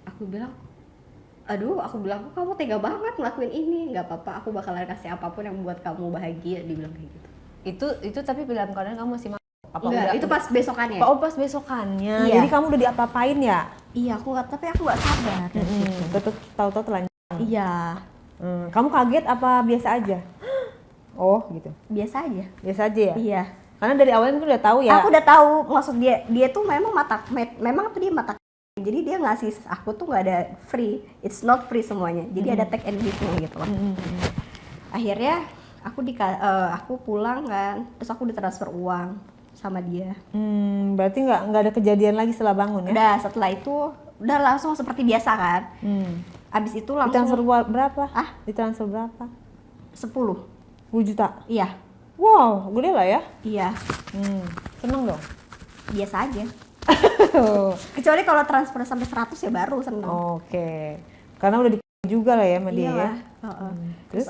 B: Aku bilang, aku bilang, kamu tega banget ngelakuin ini, nggak apa-apa, aku bakalan kasih apapun yang membuat kamu bahagia, dibilang kayak gitu.
A: Itu tapi dalam keadaan kamu masih mabuk? Apa
B: Enggak,
A: udah?
B: itu pas besokannya.
A: Oh, pas besokannya.
B: Iya.
A: Jadi kamu udah diapa-apain ya?
B: Iya, tapi aku nggak sadar.
A: Tetep tahu-tahu telanjang.
B: Iya,
A: Kamu kaget apa biasa aja? Oh, gitu.
B: biasa aja.
A: Biasa aja ya?
B: Iya.
A: Karena dari awalnya kan udah tahu ya.
B: Aku udah tahu, maksud dia tuh memang memang tuh dia mata. Jadi dia ngasih aku tuh nggak ada free, it's not free semuanya. Jadi ada take and give-nya gitu loh. Akhirnya aku pulang kan, terus aku ditransfer uang sama dia.
A: Berarti nggak ada kejadian lagi setelah bangun ya?
B: Udah setelah itu udah langsung seperti biasa kan. Abis itu
A: Ditransfer
B: langsung
A: berapa?
B: Ah?
A: Ditransfer berapa?
B: 10.
A: 10 juta?
B: Iya,
A: Wow, gede lah ya?
B: iya,
A: Seneng dong?
B: biasa aja. Kecuali kalau transfer sampai 100 ya baru seneng.
A: Oke. Karena udah dikasih juga lah ya sama dia ya?
B: Iyalah. Terus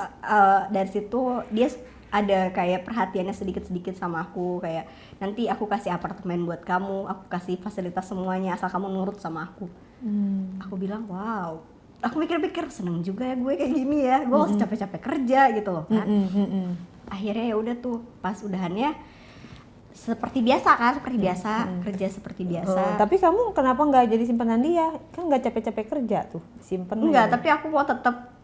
B: dari situ dia ada kayak perhatiannya sedikit-sedikit sama aku, kayak nanti aku kasih apartemen buat kamu, aku kasih fasilitas semuanya asal kamu nurut sama aku. Aku bilang wow, aku mikir-mikir seneng juga ya gue kayak gini ya, gue gak usah capek-capek kerja gitu loh kan. Akhirnya ya udah tuh pas udahannya seperti biasa kan, kerja seperti biasa.
A: Tapi kamu kenapa nggak jadi simpanan dia? Kan nggak capek-capek kerja tuh, simpen
B: Enggak,
A: aja.
B: tapi aku mau tetap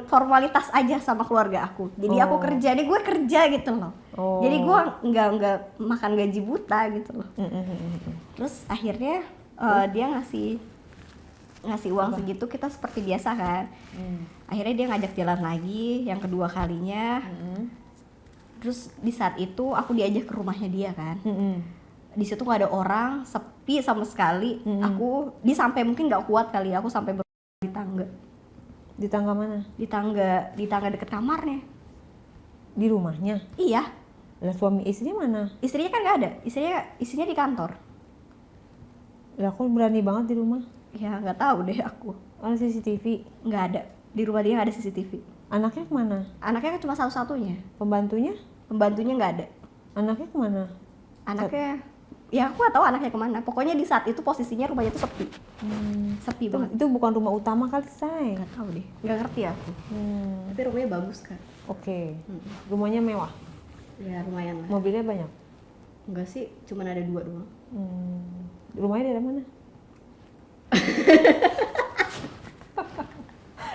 B: formalitas aja sama keluarga aku. Jadi aku kerja, gue kerja gitu loh. Jadi gue nggak makan gaji buta gitu loh. Terus akhirnya dia ngasih uang segitu, kita seperti biasa kan. Akhirnya dia ngajak jalan lagi yang kedua kalinya. Terus di saat itu aku diajak ke rumahnya dia kan. Di situ nggak ada orang, sepi sama sekali. Aku sampai mungkin nggak kuat kali, aku sampai di tangga.
A: Di tangga mana?
B: Di tangga deket kamarnya.
A: Di rumahnya?
B: Iya,
A: Lah suami istrinya mana?
B: istrinya kan nggak ada, istrinya di kantor.
A: Lah aku berani banget di rumah.
B: Ya nggak tahu deh aku.
A: Ada CCTV.
B: Nggak ada. Di rumah dia nggak ada CCTV.
A: Anaknya kemana?
B: Anaknya kan cuma satu-satunya.
A: Pembantunya?
B: Pembantunya nggak ada.
A: Anaknya kemana?
B: Anaknya, ya aku nggak tahu anaknya kemana. Pokoknya di saat itu posisinya rumahnya tuh sepi. Sepi
A: Itu,
B: banget.
A: itu bukan rumah utama kali, Say.
B: Nggak tahu deh. Nggak ngerti aku. Tapi rumahnya bagus kan.
A: Oke. Rumahnya mewah.
B: Ya lumayan lah.
A: Mobilnya banyak.
B: Enggak sih, cuma ada 2 doang.
A: Rumahnya dari mana?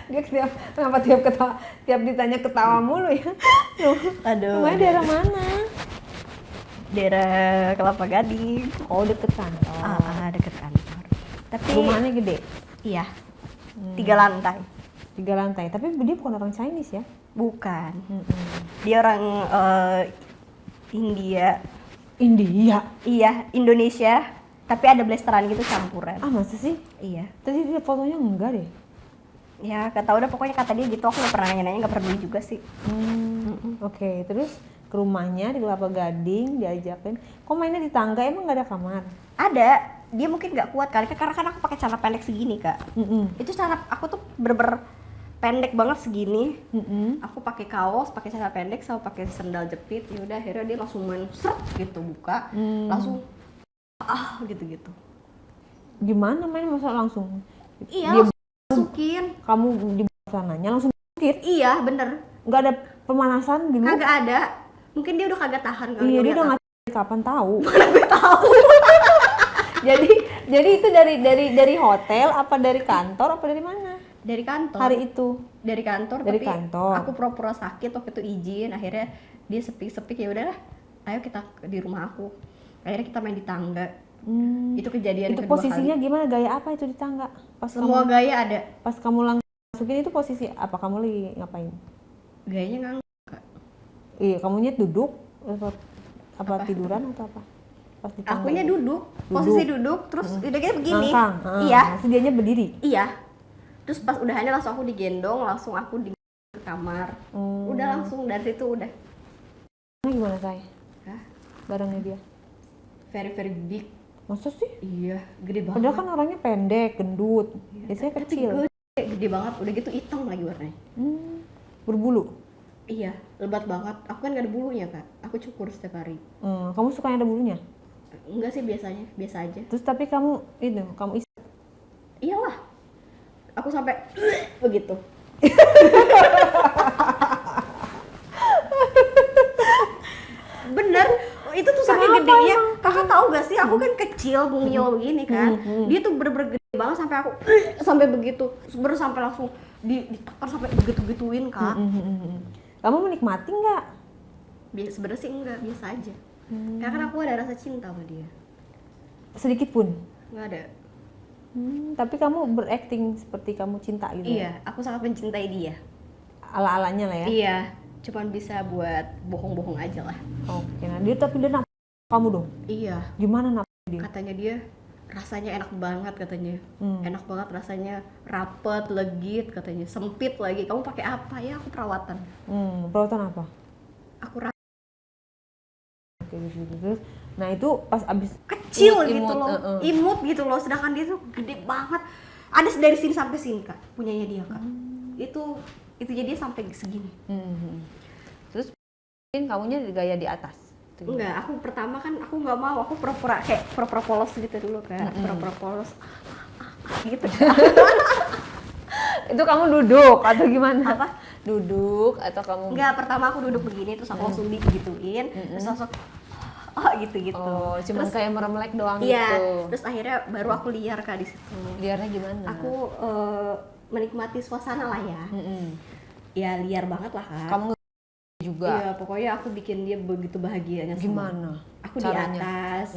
A: Dia kenapa tiap ditanya ketawa mulu ya?
B: Aduh.
A: Rumahnya daerah mana?
B: Daerah Kelapa Gading.
A: Oh, deket kantor.
B: Deket kantor. Tapi
A: Rumahnya gede,
B: iya. 3 lantai.
A: 3 lantai. Tapi dia bukan orang Chinese ya?
B: Bukan. Dia orang India.
A: India.
B: Iya, Indonesia. Tapi ada blasteran gitu campuran.
A: Ah, masa sih?
B: Iya.
A: Tadi dia fotonya enggak deh.
B: Ya, kata udah pokoknya kata dia gitu. Aku nggak pernah nanya-nanya, nggak peduli juga sih.
A: Oke, terus ke rumahnya di Kelapa Gading diajakin. Kok mainnya di tangga? Emang nggak ada kamar?
B: Ada. Dia mungkin nggak kuat kali, karena kan aku pakai celana pendek segini, Kak. Itu celana aku tuh bener-bener pendek banget segini. Aku pakai kaos, pakai celana pendek sama pakai sandal jepit. Ya udah akhirnya dia langsung main seret gitu buka, langsung gitu-gitu.
A: Gimana main masa langsung?
B: Iya,
A: Dia
B: langsung masukin.
A: kamu di sananya langsung sakit?
B: Iya, bener.
A: Nggak ada pemanasan dulu?
B: Kagak ada. Mungkin dia udah kagak tahan kali.
A: Iya, dia
B: ngeliat
A: udah
B: aku.
A: nggak kapan tahu.
B: Mana gue tahu.
A: jadi itu dari hotel apa dari kantor apa dari mana?
B: Dari kantor.
A: Hari itu.
B: Dari kantor.
A: Dari
B: tapi
A: kantor.
B: aku pura-pura sakit waktu itu izin. Akhirnya dia sepi-sepi, ya udahlah. Ayo kita di rumah aku. Akhirnya kita main di tangga. Itu kejadian
A: Itu
B: kedua
A: posisinya
B: kali.
A: gimana? Gaya apa itu di tangga? Pas
B: Semua
A: kamu
B: gaya ada.
A: pas kamu langsung masukin itu posisi apa? Kamu lagi ngapain?
B: Gayanya ngang.
A: Iya, kamunya duduk apa tiduran atau apa? Pas di tangga.
B: Akunya duduk. Posisi duduk. Terus udah kayak begini.
A: Ngangkang.
B: Iya.
A: Terus dianya berdiri.
B: Iya. Terus pas udahannya langsung aku digendong. Langsung aku di kamar. Udah langsung dari situ udah.
A: Gimana saya?
B: Hah?
A: Barangnya dia.
B: Very very big.
A: Masa sih?
B: Iya, gede banget.
A: Padahal kan orangnya pendek, gendut. Biasanya
B: Tapi
A: kecil.
B: gede banget, udah gitu hitam lagi warnanya.
A: Berbulu.
B: Iya, lebat banget. Aku kan gak ada bulunya, Kak. Aku cukur setiap hari.
A: Kamu suka yang ada bulunya?
B: Enggak sih, biasanya, biasa aja.
A: Terus tapi kamu isi.
B: Iyalah. Aku sampai begitu. Bener, itu tuh saking
A: Kenapa
B: gedenya.
A: emang?
B: Kakak tahu gak sih, aku kan kecil, mungil begini kan. Dia tuh bener-bener gede banget sampai aku sampai begitu. Bener sampai langsung ditekan sampai begitu-gituin, Kak.
A: Kamu menikmati nggak?
B: Sebenarnya sih enggak, biasa aja. Karena kan aku ada rasa cinta sama dia.
A: Sedikit pun.
B: Nggak ada.
A: Tapi kamu berakting seperti kamu cinta gitu. Ya?
B: Iya, aku sangat mencintai dia.
A: Ala-alanya lah ya.
B: Iya, cuman bisa buat bohong-bohong aja lah.
A: Oke, nah dia nafsu kamu dong.
B: Iya,
A: Gimana nafsu dia?
B: katanya dia rasanya enak banget katanya. Enak banget rasanya, rapet, legit katanya, sempit lagi. Kamu pakai apa? Ya aku perawatan.
A: Perawatan apa?
B: Aku
A: Oke, gitu. Terus, nah itu pas abis
B: kecil
A: imut,
B: gitu loh, imut gitu loh. Sedangkan dia tuh gede banget. Ada dari sini sampai sini, Kak, punyanya dia, Kak. Itu jadi dia sampai segini.
A: Terus mungkin kamunya gaya di atas.
B: Enggak, aku pertama kan aku nggak mau, aku pura-pura kayak pura-pura polos gitu dulu, Kak. Pura-pura polos gitu.
A: Itu kamu duduk atau gimana?
B: Apa?
A: Duduk atau kamu?
B: Enggak, pertama aku duduk begini terus aku langsung digituin, terus langsung gitu-gitu.
A: Oh, cuma
B: terus,
A: kayak meremelek doang
B: iya,
A: gitu.
B: terus akhirnya baru aku liar, Kak, di situ.
A: Liarnya gimana?
B: Aku menikmati suasana lah ya. Ya liar banget lah, Kak.
A: Kamu juga.
B: Iya, pokoknya aku bikin dia begitu bahagianya sama.
A: Gimana?
B: Aku
A: caranya?
B: di atas.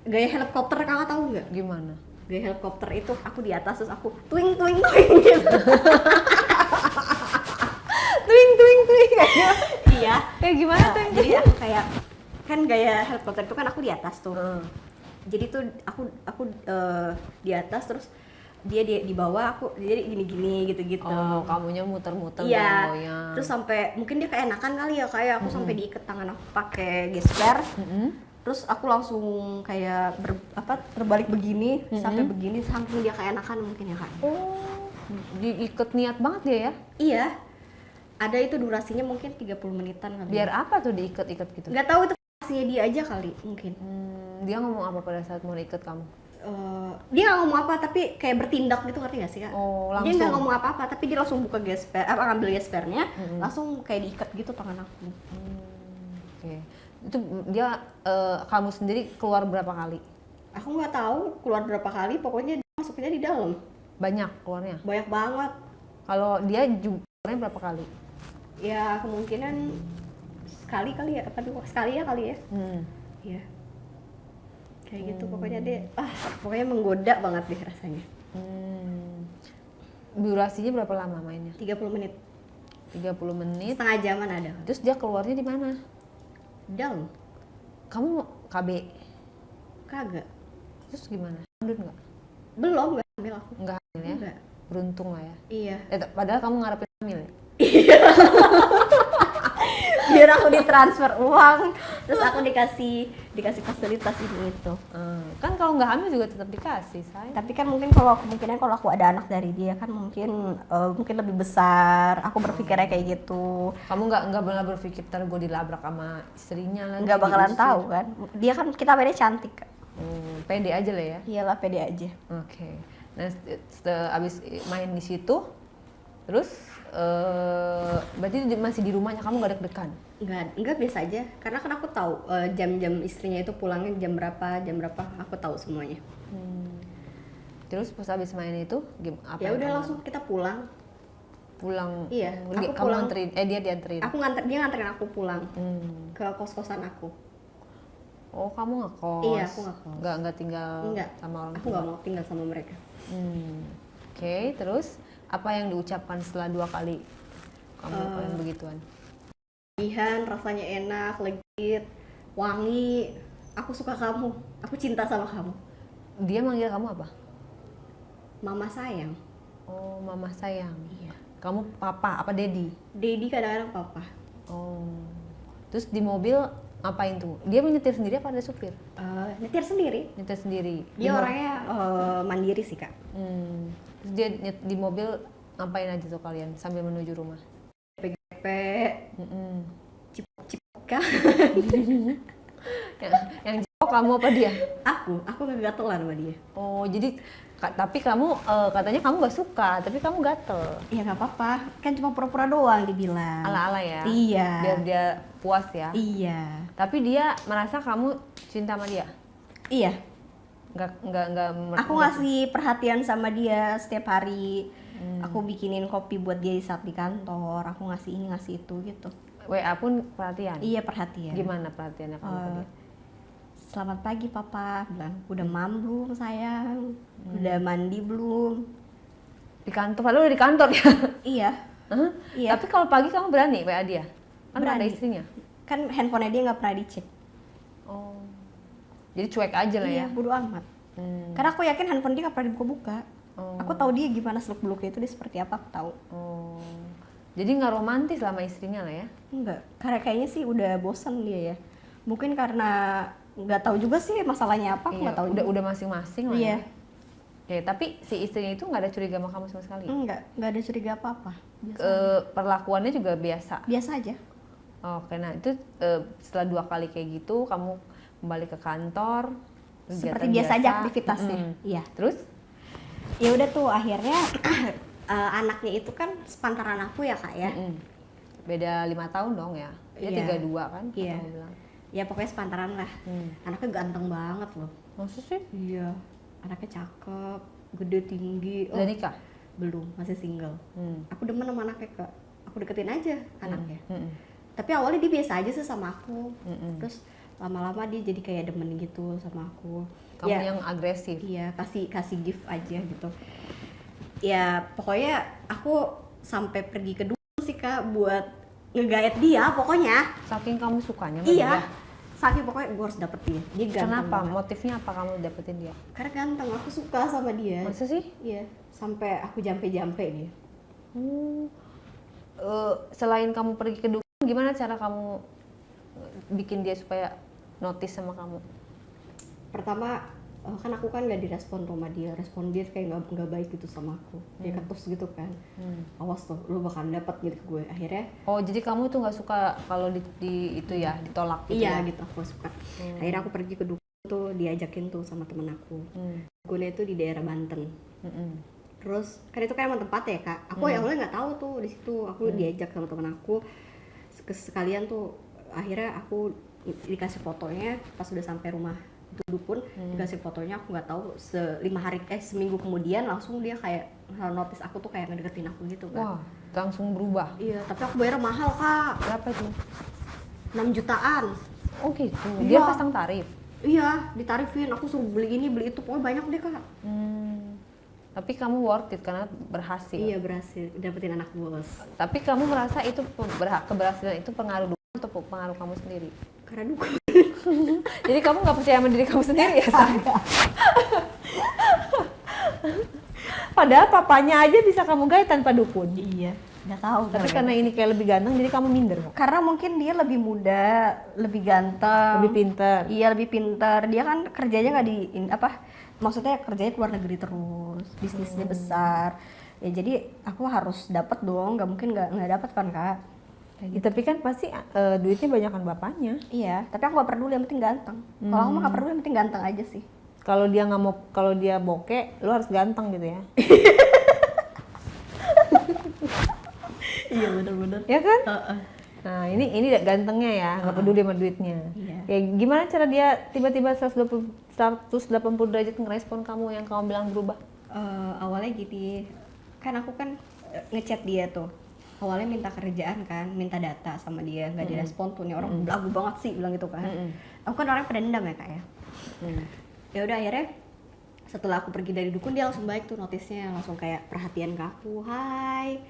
B: Gaya helikopter, Kakak tahu nggak?
A: Gimana?
B: Gaya helikopter itu aku di atas terus aku twing twing twing gitu.
A: Twing twing twing kayaknya.
B: Iya.
A: Kayak gimana tuh?
B: Jadi aku kayak kan gaya helikopter itu kan aku di atas tuh. Jadi tuh aku di atas terus dia di bawah, aku dia gini-gini gitu-gitu.
A: Oh, kamunya muter-muter
B: Iya.
A: goyang.
B: Terus sampai mungkin dia keenakan kali ya, kayak aku sampai diikat tangan aku pakai gesper. Terus aku langsung kayak terbalik begini sampai begini saking dia keenakan mungkin ya, Kak.
A: Oh, Diikat niat banget dia ya?
B: Iya. Ada itu durasinya mungkin 30 menitan kali.
A: Biar apa tuh diikat-ikat gitu?
B: Nggak tahu itu fantasinya dia aja kali mungkin.
A: Dia ngomong apa pada saat mau diikat kamu?
B: Dia nggak ngomong apa tapi kayak bertindak gitu, ngerti gak sih kak?
A: Oh,
B: Dia nggak
A: langsung.
B: ngomong apa-apa tapi dia langsung buka gesper, ngambil gespernya, langsung kayak diikat gitu tangan aku.
A: Oke. Itu dia kamu sendiri keluar berapa kali?
B: Aku nggak tahu keluar berapa kali, pokoknya dia masukinnya di dalam.
A: Banyak keluarnya.
B: Banyak banget.
A: Kalau dia juga keluarnya berapa kali?
B: Ya kemungkinan sekali kali ya, apa dua sekali ya kali ya. Iya. Kayak gitu pokoknya dia, pokoknya menggoda banget deh rasanya.
A: Durasinya berapa lama mainnya?
B: 30 menit.
A: 30 menit.
B: Setengah jaman ada.
A: Terus dia keluarnya di mana?
B: Di dalam.
A: Kamu KB.
B: Kagak.
A: Terus gimana? Handun nggak?
B: Belum, nggak ambil aku.
A: Nggak hamil ya?
B: Enggak.
A: Beruntung lah ya.
B: Iya.
A: Padahal kamu ngarepin hamil ya?
B: Biar aku ditransfer uang, terus aku dikasih fasilitas ini itu.
A: Kan kalau nggak hamil juga tetap dikasih, say.
B: Tapi kan mungkin kalau aku ada anak dari dia kan mungkin lebih besar. Aku berpikirnya kayak gitu.
A: Kamu nggak pernah berpikir ntar gue dilabrak sama istrinya lagi.
B: Nggak bakalan
A: diusir.
B: tahu kan. Dia kan kita mainnya cantik. Kak.
A: Pede aja lah ya.
B: Iyalah pede aja.
A: Oke. Nah, abis main di situ, terus berarti masih di rumahnya, kamu nggak deg-degan?
B: Enggak biasa aja. Karena kan aku tahu jam-jam istrinya itu pulangnya jam berapa, aku tahu semuanya.
A: Terus pas abis main itu, apa?
B: Ya
A: yang
B: udah
A: kamu
B: langsung kita pulang.
A: pulang.
B: Iya, aku
A: Kamu
B: pulang.
A: nganterin, dia dianterin.
B: Dia nganterin aku pulang ke kos-kosan aku.
A: Oh, kamu ngekos?
B: Iya, aku ngekos.
A: Nggak tinggal
B: Enggak.
A: sama orang
B: Aku
A: tua?
B: nggak mau tinggal sama mereka.
A: Oke, terus apa yang diucapkan setelah 2 kali kamu kalian begituan?
B: Pilihan rasanya enak, legit, wangi. Aku suka kamu. Aku cinta sama kamu.
A: Dia manggil kamu apa?
B: Mama sayang.
A: Oh, mama sayang.
B: Iya.
A: Kamu papa apa daddy?
B: Daddy kadang-kadang papa.
A: Oh. Terus di mobil ngapain tuh? Dia menyetir sendiri apa ada supir?
B: Nyetir sendiri.
A: Nyetir sendiri.
B: Dia orangnya mandiri sih kak.
A: Terus dia di mobil ngapain aja tuh kalian sambil menuju rumah?
B: PGP, cipok kak.
A: yang jawab kamu apa dia?
B: Aku kegatelan sama dia.
A: Oh, jadi tapi kamu katanya kamu nggak suka, tapi kamu gatel.
B: Ya nggak apa-apa, kan cuma pura-pura doang dibilang.
A: Ala-ala ya.
B: Iya.
A: Biar dia puas ya.
B: Iya.
A: Tapi dia merasa kamu cinta sama dia.
B: Iya.
A: Nggak.
B: Aku ngasih perhatian sama dia setiap hari. Aku bikinin kopi buat dia di saat di kantor. Aku ngasih ini ngasih itu gitu.
A: WA pun perhatian.
B: Iya perhatian.
A: Gimana perhatiannya kamu ke dia?
B: Selamat pagi papa, bilang udah mam belum sayang, udah mandi belum?
A: Di kantor, padahal udah di kantor ya.
B: Iya.
A: Hah?
B: Iya.
A: Tapi kalau pagi kamu berani WA dia? Kan ada
B: Berani.
A: istrinya.
B: Kan handphonenya dia nggak pernah dicek.
A: Oh. Jadi cuek aja lah
B: Iya,
A: ya.
B: bodo amat. Karena aku yakin handphone dia nggak pernah dibuka-buka.
A: Oh.
B: Aku tahu dia gimana seluk beluknya itu, dia seperti apa aku tahu.
A: Oh. Jadi nggak romantis lah sama istrinya lah ya.
B: Enggak, karena kayaknya sih udah bosan dia ya. Mungkin karena nggak tahu juga sih masalahnya apa, aku
A: Iya,
B: nggak tahu.
A: udah masing-masing lah
B: Iya.
A: ya. Oke, tapi si istrinya itu nggak ada curiga sama kamu sama sekali.
B: Nggak ada curiga apa-apa. Biasa,
A: Perlakuannya juga biasa.
B: biasa aja.
A: Oke, nah itu setelah 2 kali kayak gitu kamu kembali ke kantor.
B: Seperti
A: kegiatan
B: biasa aja aktivitasnya. Iya.
A: Terus?
B: Ya udah tuh akhirnya anaknya itu kan sepantaran aku ya kak ya.
A: Beda 5 tahun dong ya. Dia
B: Iya.
A: 32 kan?
B: Iya.
A: kamu bilang.
B: Ya pokoknya sepantaran lah. Anaknya ganteng banget loh.
A: Maksud sih?
B: Iya. Anaknya cakep, gede tinggi.
A: Udah nikah?
B: Belum, masih single. Aku demen sama anaknya kak. Aku deketin aja anaknya. Tapi awalnya dia biasa aja sih sama aku. Terus lama-lama dia jadi kayak demen gitu sama aku.
A: Kamu yang agresif?
B: Iya, kasih gift aja gitu. Ya pokoknya aku sampai pergi ke Dukun sih kak buat ngegaet dia pokoknya.
A: Saking kamu sukanya sama
B: Iya.
A: dia?
B: Saking pokoknya gue harus dapet dia. Dia ganteng
A: Kenapa?
B: banget.
A: Motifnya apa kamu dapetin dia?
B: Karena ganteng, aku suka sama dia.
A: Masa sih?
B: Iya, sampai aku jampe-jampe dia.
A: Selain kamu pergi ke Dukun, gimana cara kamu bikin dia supaya notice sama kamu?
B: Pertama kan aku kan nggak direspon tuh sama dia, respon dia kayak nggak baik gitu sama aku, dia ketus gitu kan. Awas tuh, lu bakal dapat gitu ke gue. Akhirnya
A: Oh, jadi kamu tuh nggak suka kalau itu ya ditolak gitu
B: iya
A: ya?
B: gitu, aku nggak suka. Akhirnya aku pergi ke dukun tuh, diajakin tuh sama temen aku. Dukunnya itu di daerah Banten. Terus kan itu kan emang tempat ya kak, aku yang awalnya nggak tahu tuh di situ, aku diajak sama temen aku sekalian tuh. Akhirnya aku dikasih fotonya pas udah sampai rumah itu dukun, dikasih fotonya. Aku nggak tahu seminggu kemudian langsung dia kayak notice aku tuh kayak ngedeketin aku gitu kan.
A: Wah, langsung berubah.
B: Iya, tapi aku bayar mahal kak,
A: Berapa tuh?
B: 6 jutaan.
A: Oh gitu,
B: Iya.
A: dia pasang tarif?
B: Iya, ditarifin, aku suruh beli ini beli itu, pokoknya banyak deh kak.
A: Tapi kamu worth it karena berhasil.
B: Iya, berhasil dapetin anak bos.
A: Tapi kamu merasa itu keberhasilan itu pengaruh dukun atau pengaruh kamu sendiri?
B: Karena dukun.
A: Jadi kamu nggak percaya sama diri kamu sendiri ya, Sa? Padahal papanya aja bisa kamu gaya tanpa dukun.
B: Iya, nggak tahu.
A: Tapi karena ini kayak lebih ganteng, jadi kamu minder kok.
B: Karena mungkin dia lebih muda, lebih ganteng,
A: Lebih pinter.
B: Iya, lebih pintar. Dia kan kerjanya nggak maksudnya kerjanya keluar negeri terus, bisnisnya besar. Ya jadi aku harus dapat dong, nggak mungkin nggak dapat kan kak.
A: Ya, tapi kan pasti duitnya banyakan bapaknya.
B: Iya, tapi aku nggak peduli, yang penting ganteng. Kalau aku mah nggak peduli, yang penting ganteng aja sih.
A: Kalau dia nggak mau, kalau dia bokeh, lu harus ganteng gitu ya.
B: Iya benar-benar.
A: Ya kan? Nah, ini gantengnya ya, nggak peduli sama duitnya.
B: Iya.
A: Ya gimana cara dia tiba-tiba 180 derajat ngerespon kamu yang kamu bilang berubah?
B: Awalnya gini, kan aku kan ngechat dia tuh. Awalnya minta kerjaan kan, minta data sama dia, nggak direspon tuh. Nih orang belagu banget sih bilang gitu kan. Aku kan orang pendendam ya kak ya. Ya udah akhirnya setelah aku pergi dari dukun, dia langsung baik tuh notisnya, langsung kayak perhatian ke aku. Hai,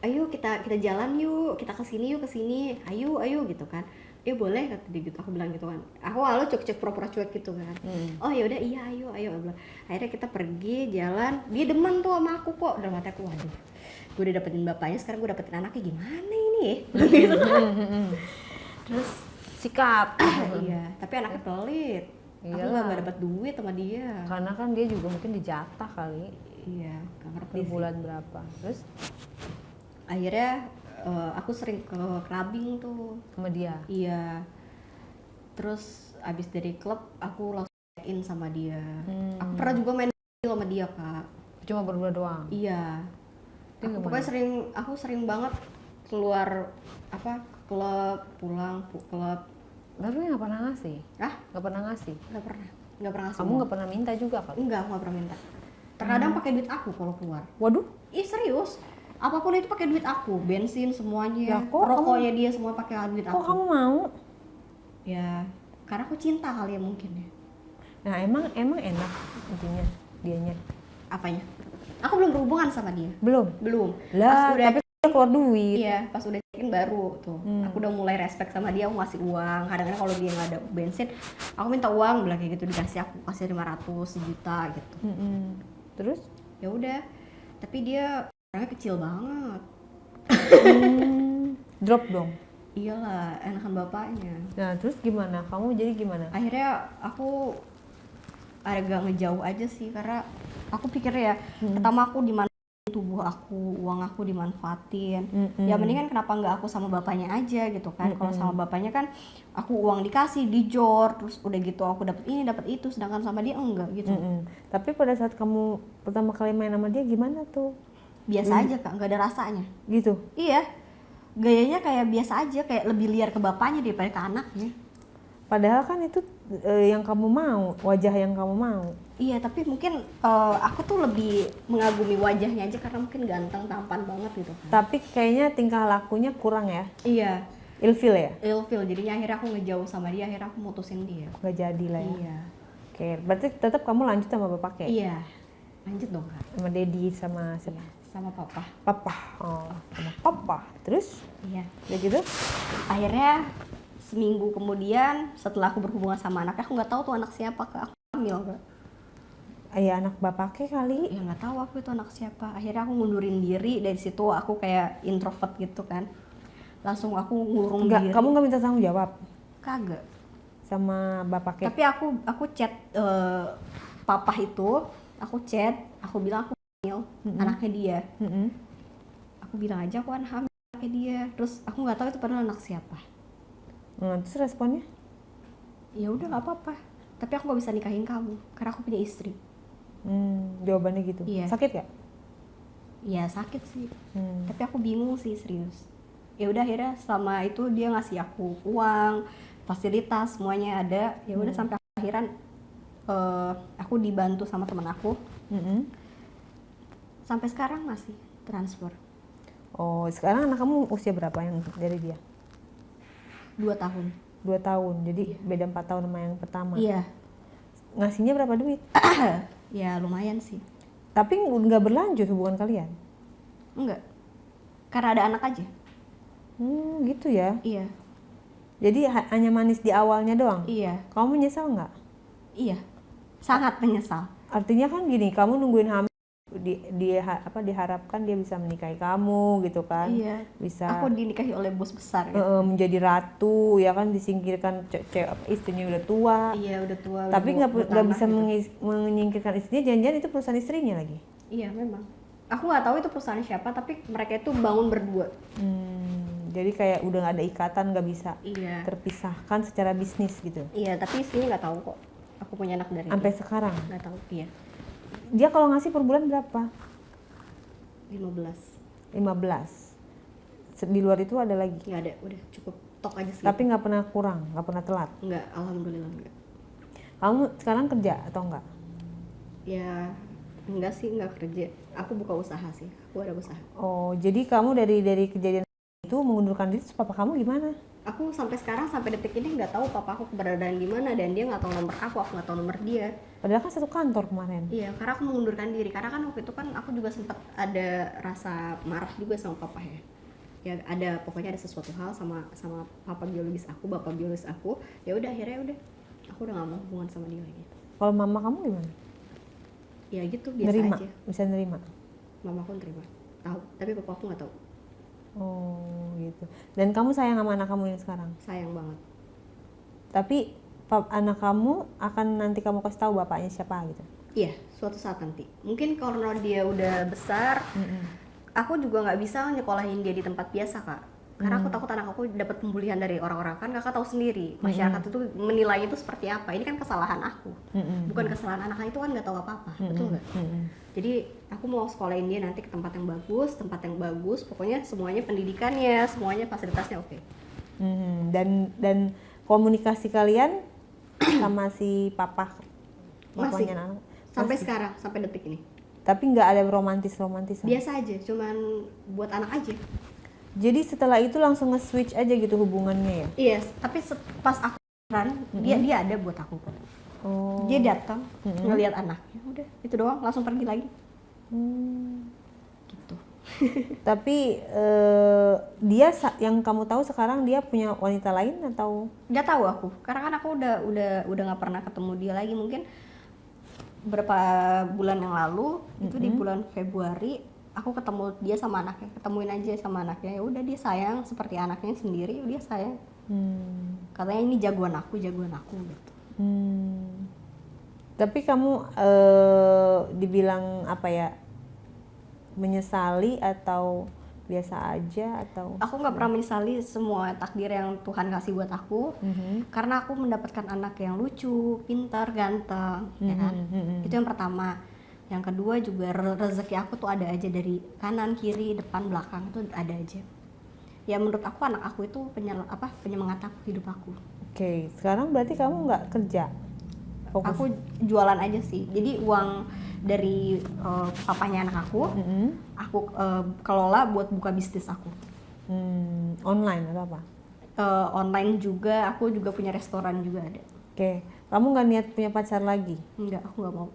B: ayo kita jalan yuk, kita kesini yuk, kesini, ayo gitu kan. Dia boleh kata dia gitu, aku bilang gitu kan. Aku lalu cuek pura-pura cuek gitu kan. Oh ya udah iya ayo aku bilang. Akhirnya kita pergi jalan, dia demen tuh sama aku kok. Dalam hati aku, waduh, gue udah dapetin bapaknya, sekarang gue dapetin anaknya, gimana ini ya? Gitu. Terus
A: Sikat.
B: iya, tapi anaknya pelit. Aku
A: Iyalah.
B: nggak dapet duit sama dia.
A: Karena kan dia juga mungkin dijatah kali
B: Iya, nggak ngerti
A: per
B: sih.
A: bulan berapa. Terus
B: Akhirnya aku sering ke clubbing tuh.
A: sama dia.
B: Iya. Terus abis dari klub aku langsung check-in sama dia. Aku pernah juga main sama dia kak.
A: Cuma berdua doang.
B: Iya.
A: Dia
B: Aku
A: gimana?
B: pokoknya aku sering banget keluar ke klub, pulang klub.
A: Tapi nggak pernah ngasih.
B: Ah,
A: Nggak pernah ngasih.
B: nggak pernah ngasih.
A: Kamu nggak pernah minta juga kan?
B: Enggak, aku nggak pernah minta. Terkadang pakai duit aku kalau keluar.
A: Waduh.
B: Ih serius, apapun itu pakai duit aku, bensin semuanya,
A: Ya, kok
B: rokoknya dia semua pakai duit
A: Kok
B: aku.
A: kamu mau?
B: Ya, karena aku cinta kali ya mungkin ya.
A: Nah emang enak intinya dianya.
B: Apanya? Aku belum berhubungan sama dia.
A: Belum.
B: Pas
A: Lah,
B: udah
A: tapi dia keluar duit.
B: iya, pas udah check-in baru tuh. Aku udah mulai respect sama dia, aku ngasih uang. Kadang-kadang kalau dia nggak ada bensin, aku minta uang, bilang kayak gitu, dikasih, aku kasih 500, 1 juta gitu.
A: Terus?
B: Ya udah, tapi dia orangnya kecil banget.
A: Drop dong.
B: Iyalah, enakan bapaknya.
A: Nah terus gimana? Kamu jadi gimana?
B: Akhirnya aku agak ngejauh aja sih, karena aku pikir ya pertama aku dimanfaatin tubuh aku, uang aku dimanfaatin. Ya mendingan kenapa nggak aku sama bapaknya aja gitu kan. Kalau sama bapaknya kan aku uang dikasih, dijor, terus udah gitu aku dapat ini dapat itu, sedangkan sama dia enggak gitu.
A: Tapi pada saat kamu pertama kali main sama dia gimana tuh?
B: Biasa aja kak, nggak ada rasanya.
A: Gitu?
B: Iya, gayanya kayak biasa aja, kayak lebih liar ke bapaknya daripada ke anaknya.
A: Padahal kan itu yang kamu mau, wajah yang kamu mau.
B: Iya, tapi mungkin aku tuh lebih mengagumi wajahnya aja karena mungkin ganteng, tampan banget gitu kan.
A: Tapi kayaknya tingkah lakunya kurang ya?
B: Iya,
A: Ilfil ya?
B: ilfil. Jadinya akhirnya aku ngejauh sama dia, akhirnya aku mutusin dia.
A: Gak jadi lah ya?
B: Iya.
A: Oke, berarti tetap kamu lanjut sama bapak kek?
B: Iya. Lanjut dong kak.
A: Sama Dedi, sama siapa?
B: Sama papa.
A: Papa. Oh, sama papa. Terus?
B: Iya.
A: Udah gitu?
B: Akhirnya seminggu kemudian setelah aku berhubungan sama anaknya, aku nggak tahu tuh anak siapa kak. Aku hamil kak.
A: Ya anak bapak kek kali.
B: Ya nggak tahu aku itu anak siapa. Akhirnya aku ngundurin diri, dari situ aku kayak introvert gitu kan. Langsung aku ngurung diri.
A: Kamu nggak minta tanggung jawab
B: Kagak.
A: sama bapak kek?
B: Tapi aku chat papa itu, aku chat, aku bilang aku hamil, anaknya dia. Aku bilang aja aku anak hamil anaknya dia. Terus aku nggak tahu itu padahal anak siapa.
A: Terus responnya?
B: Ya udah nggak apa-apa. Tapi aku nggak bisa nikahin kamu karena aku punya istri.
A: Jawabannya gitu.
B: Iya.
A: Sakit gak?
B: Ya sakit sih. Tapi aku bingung sih serius. Ya udah akhirnya selama itu dia ngasih aku uang, fasilitas semuanya ada. Ya udah sampai akhiran aku dibantu sama teman aku. Sampai sekarang masih transfer.
A: Oh, sekarang anak kamu usia berapa yang dari dia?
B: 2 tahun.
A: 2 tahun, jadi beda 4 tahun sama yang pertama.
B: Iya.
A: Ngasihnya berapa duit?
B: Ya lumayan sih.
A: Tapi nggak berlanjut hubungan kalian?
B: Enggak. Karena ada anak aja.
A: Gitu ya?
B: Iya.
A: Jadi hanya manis di awalnya doang?
B: Iya.
A: Kamu menyesal nggak?
B: Iya. Sangat menyesal.
A: Artinya kan gini, kamu nungguin hamil, diharapkan dia bisa menikahi kamu gitu kan?
B: Iya.
A: Bisa
B: Aku dinikahi oleh bos besar gitu.
A: menjadi ratu, ya kan, disingkirkan istrinya udah tua.
B: Iya, udah tua.
A: Tapi
B: udah
A: nggak bisa
B: gitu.
A: menyingkirkan istrinya, jangan-jangan itu perusahaan istrinya lagi.
B: Iya, memang. Aku nggak tahu itu perusahaan siapa, tapi mereka itu bangun berdua.
A: Jadi kayak udah nggak ada ikatan, nggak bisa
B: Iya.
A: terpisahkan secara bisnis gitu.
B: Iya, tapi istrinya nggak tahu kok. Aku punya anak dari
A: Sampai
B: dia.
A: sekarang.
B: Nggak tahu. Iya.
A: Dia kalau ngasih per bulan berapa?
B: 15.
A: 15. Di luar itu ada lagi.
B: Nggak ada, udah cukup tok aja sih.
A: Tapi nggak pernah kurang, nggak pernah telat.
B: Nggak, alhamdulillah nggak.
A: Kamu sekarang kerja atau enggak?
B: Ya, enggak sih, nggak kerja. Aku buka usaha sih. Aku ada usaha.
A: Oh, jadi kamu dari kejadian itu mengundurkan diri, terus papa kamu gimana?
B: Aku sampai sekarang, sampai detik ini nggak tahu papa aku keberadaan di mana, dan dia nggak tahu nomor aku nggak tahu nomor dia.
A: Padahal kan satu kantor kemarin.
B: Iya, karena aku mengundurkan diri. Karena kan waktu itu kan aku juga sempat ada rasa marah juga sama papa ya. Ya ada, pokoknya ada sesuatu hal sama papa biologis aku, bapak biologis aku. Ya udah akhirnya udah, aku udah nggak mau hubungan sama dia lagi.
A: Kalau mama kamu gimana?
B: Ya gitu, biasa
A: Nerima,
B: aja.
A: bisa nerima.
B: Mama aku nerima, tahu. Tapi papa aku nggak tahu.
A: Oh gitu. Dan kamu sayang sama anak kamu yang sekarang?
B: Sayang banget.
A: Tapi anak kamu akan nanti kamu kasih tahu bapaknya siapa gitu?
B: Iya, suatu saat nanti. Mungkin karena dia udah besar, aku juga nggak bisa nyekolahin dia di tempat biasa, Kak. Karena aku takut anak aku dapat pembulian dari orang-orang. Kan kakak tahu sendiri, masyarakat itu menilai itu seperti apa. Ini kan kesalahan aku, bukan kesalahan anak itu kan nggak tahu apa-apa, betul nggak? Jadi aku mau sekolahin dia nanti ke tempat yang bagus, pokoknya semuanya pendidikannya, semuanya fasilitasnya oke.
A: Dan komunikasi kalian sama si papa
B: Masih.
A: bapaknya anak
B: Sampai
A: masih?
B: sekarang, sampai detik ini.
A: Tapi nggak ada romantis
B: Biasa aja, cuman buat anak aja.
A: Jadi setelah itu langsung nge-switch aja gitu hubungannya ya?
B: Iya, tapi pas aku dia ada buat aku kok.
A: Oh.
B: Dia datang ngelihat anaknya, udah itu doang, langsung pergi lagi. Gitu.
A: Tapi dia yang kamu tahu sekarang dia punya wanita lain atau?
B: Nggak tahu aku, karena kan aku udah nggak pernah ketemu dia lagi. Mungkin beberapa bulan yang lalu, itu di bulan Februari, aku ketemu dia sama anaknya, ketemuin aja sama anaknya. Ya udah, dia sayang seperti anaknya sendiri, dia sayang. Katanya ini jagoan aku gitu.
A: Tapi kamu dibilang apa ya, menyesali atau biasa aja atau?
B: Aku nggak pernah menyesali semua takdir yang Tuhan kasih buat aku, karena aku mendapatkan anak yang lucu, pintar, ganteng, ya kan? Itu yang pertama. Yang kedua juga rezeki aku tuh ada aja, dari kanan, kiri, depan, belakang itu ada aja. Ya menurut aku anak aku itu penyemangat aku, hidup aku.
A: Oke, sekarang berarti kamu nggak kerja? Fokus.
B: Aku jualan aja sih. Jadi uang dari papanya anak aku kelola buat buka bisnis aku.
A: Online atau apa?
B: Online juga, aku juga punya restoran juga ada.
A: Oke, kamu nggak niat punya pacar lagi?
B: Enggak, aku nggak mau.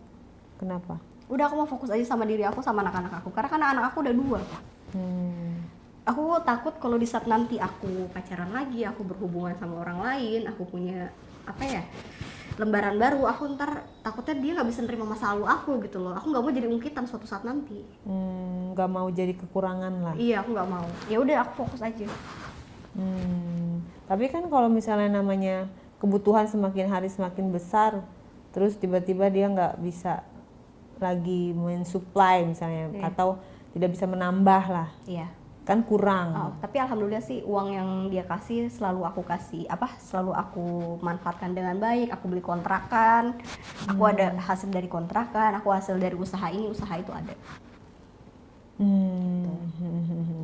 A: Kenapa?
B: Udah, aku mau fokus aja sama diri aku, sama anak-anak aku. Karena kan anak aku udah 2, Pak. Aku takut kalau di saat nanti aku pacaran lagi, aku berhubungan sama orang lain, aku punya lembaran baru, aku ntar takutnya dia nggak bisa nerima masa lalu aku gitu loh. Aku nggak mau jadi ungkitan suatu saat nanti.
A: Nggak mau jadi kekurangan lah.
B: Iya, aku nggak mau. Ya udah, aku fokus aja.
A: Tapi kan kalau misalnya namanya kebutuhan semakin hari semakin besar, terus tiba-tiba dia nggak bisa lagi mensupply misalnya, atau tidak bisa menambah lah,
B: Iya.
A: kan kurang.
B: Oh, tapi alhamdulillah sih uang yang dia kasih selalu aku selalu aku manfaatkan dengan baik. Aku beli kontrakan, aku ada hasil dari kontrakan, aku hasil dari usaha ini, usaha itu ada.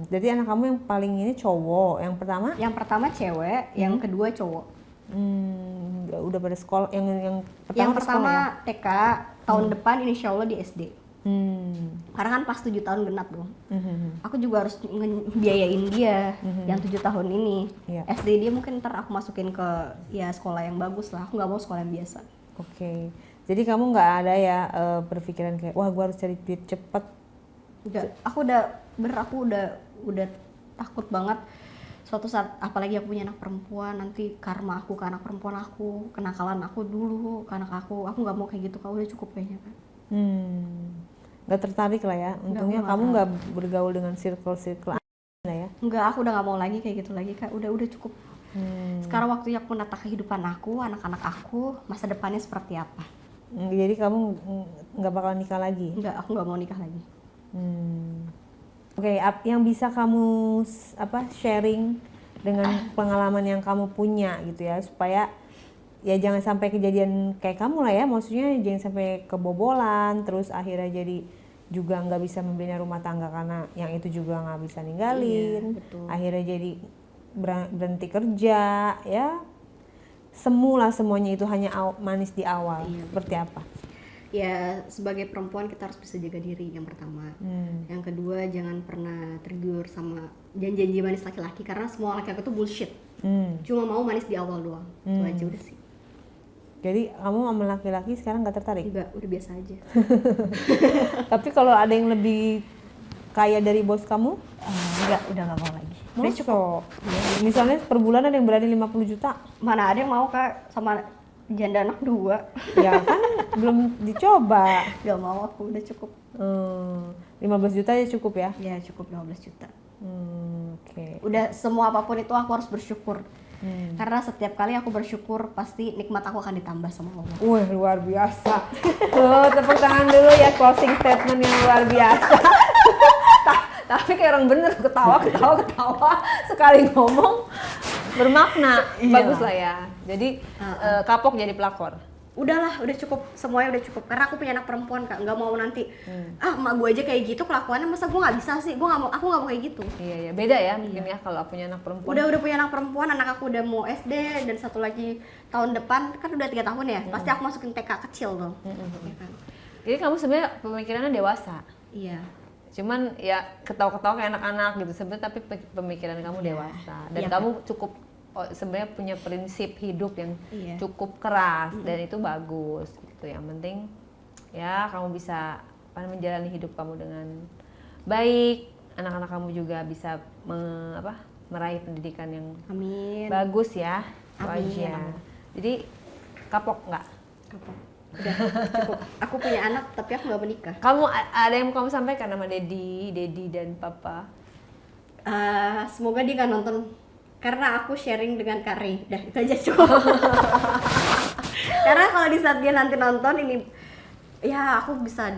A: Jadi anak kamu yang paling ini cowok, yang pertama?
B: Yang pertama cewek, yang kedua cowok.
A: Udah pada sekolah, yang pertama
B: Yang
A: ke
B: pertama
A: sekolah ya?
B: TK, tahun depan insya Allah di SD. Karena kan pas 7 tahun genap dong. Aku juga harus biayain dia yang 7 tahun ini.
A: Iya.
B: SD dia mungkin ntar aku masukin ke ya sekolah yang bagus lah. Aku nggak mau sekolah yang biasa.
A: Oke. Jadi kamu nggak ada ya berpikiran kayak, wah gue harus cari duit cepet?
B: Enggak, aku udah takut banget suatu saat, apalagi aku punya anak perempuan, nanti karma aku ke anak perempuan aku, kenakalan aku dulu ke anak aku nggak mau kayak gitu. Kak, udah cukup kayaknya kan.
A: Nggak tertarik lah ya, untungnya
B: aku
A: kamu
B: nggak
A: nggak bergaul dengan circle lah ya.
B: Enggak, aku udah nggak mau lagi kayak gitu lagi Kak, udah cukup. Sekarang waktunya aku menata kehidupan aku, anak-anak aku, masa depannya seperti apa.
A: Jadi kamu nggak bakal nikah lagi?
B: Enggak, aku nggak mau nikah lagi.
A: Oke, yang bisa kamu sharing dengan pengalaman yang kamu punya gitu ya, supaya ya jangan sampai kejadian kayak kamu lah ya, maksudnya jangan sampai kebobolan terus akhirnya jadi juga nggak bisa membina rumah tangga karena yang itu juga nggak bisa ninggalin.
B: Iya, betul.
A: Akhirnya jadi berhenti kerja ya, semuanya itu hanya manis di awal.
B: Iya,
A: seperti apa?
B: Ya, sebagai perempuan kita harus bisa jaga diri yang pertama. Yang kedua, jangan pernah tergiur sama janji-janji manis laki-laki, karena semua laki-laki itu bullshit. Cuma mau manis di awal doang. Itu aja udah sih.
A: Jadi kamu sama laki-laki sekarang nggak tertarik?
B: Enggak, udah biasa aja.
A: Tapi kalau ada yang lebih kaya dari bos kamu?
B: Enggak, udah nggak mau lagi. Udah
A: Masuk.
B: cukup.
A: Misalnya per bulan ada yang berani 50 juta.
B: Mana ada yang mau Kak sama janda anak 2.
A: Ya kan belum dicoba.
B: Gak mau, aku udah cukup.
A: 15 juta ya cukup ya?
B: Ya cukup 15 juta.
A: Oke.
B: Udah, semua apapun itu aku harus bersyukur. Karena setiap kali aku bersyukur pasti nikmat aku akan ditambah sama Allah.
A: Wah, luar biasa. Tepuk tangan dulu ya, closing statement yang luar biasa. Tapi kayak orang bener, ketawa sekali ngomong bermakna.
B: Iya.
A: Bagus lah ya. Jadi kapok jadi pelakor.
B: Udahlah, udah cukup, semuanya udah cukup. Karena aku punya anak perempuan Kak, nggak mau nanti emak gue aja kayak gitu kelakuannya, masa gue nggak bisa sih? Aku nggak mau kayak gitu.
A: Iya, beda ya mungkin ya kalau punya anak perempuan.
B: Udah punya anak perempuan, anak aku udah mau SD dan satu lagi tahun depan, kan udah 3 tahun ya. Pasti aku masukin TK kecil dong. Ya kan?
A: Jadi kamu sebenarnya pemikirannya dewasa.
B: Iya.
A: Cuman ya ketawa-ketawa kayak anak-anak gitu sebenarnya, tapi pemikiran kamu dewasa dan
B: Iya,
A: kamu cukup sebenarnya punya prinsip hidup yang
B: Iya.
A: cukup keras dan itu bagus gitu. Yang penting ya kamu bisa menjalani hidup kamu dengan baik, anak-anak kamu juga bisa meraih pendidikan yang
B: Amin.
A: bagus ya. Itu
B: Amin.
A: aja. Jadi kapok nggak?
B: Kapok. Udah cukup. Aku punya anak tapi aku nggak menikah.
A: Kamu ada yang mau kamu sampaikan sama Dedi dan Papa?
B: Semoga dia nggak nonton, karena aku sharing dengan Kak Rey. Dah, itu aja cukup. Karena kalau di saat dia nanti nonton ini, ya aku bisa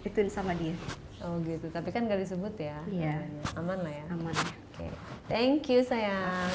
B: ituin sama dia.
A: Oh gitu, tapi kan gak disebut ya.
B: Iya.
A: Aman lah ya.
B: Aman.
A: Oke. Thank you sayang.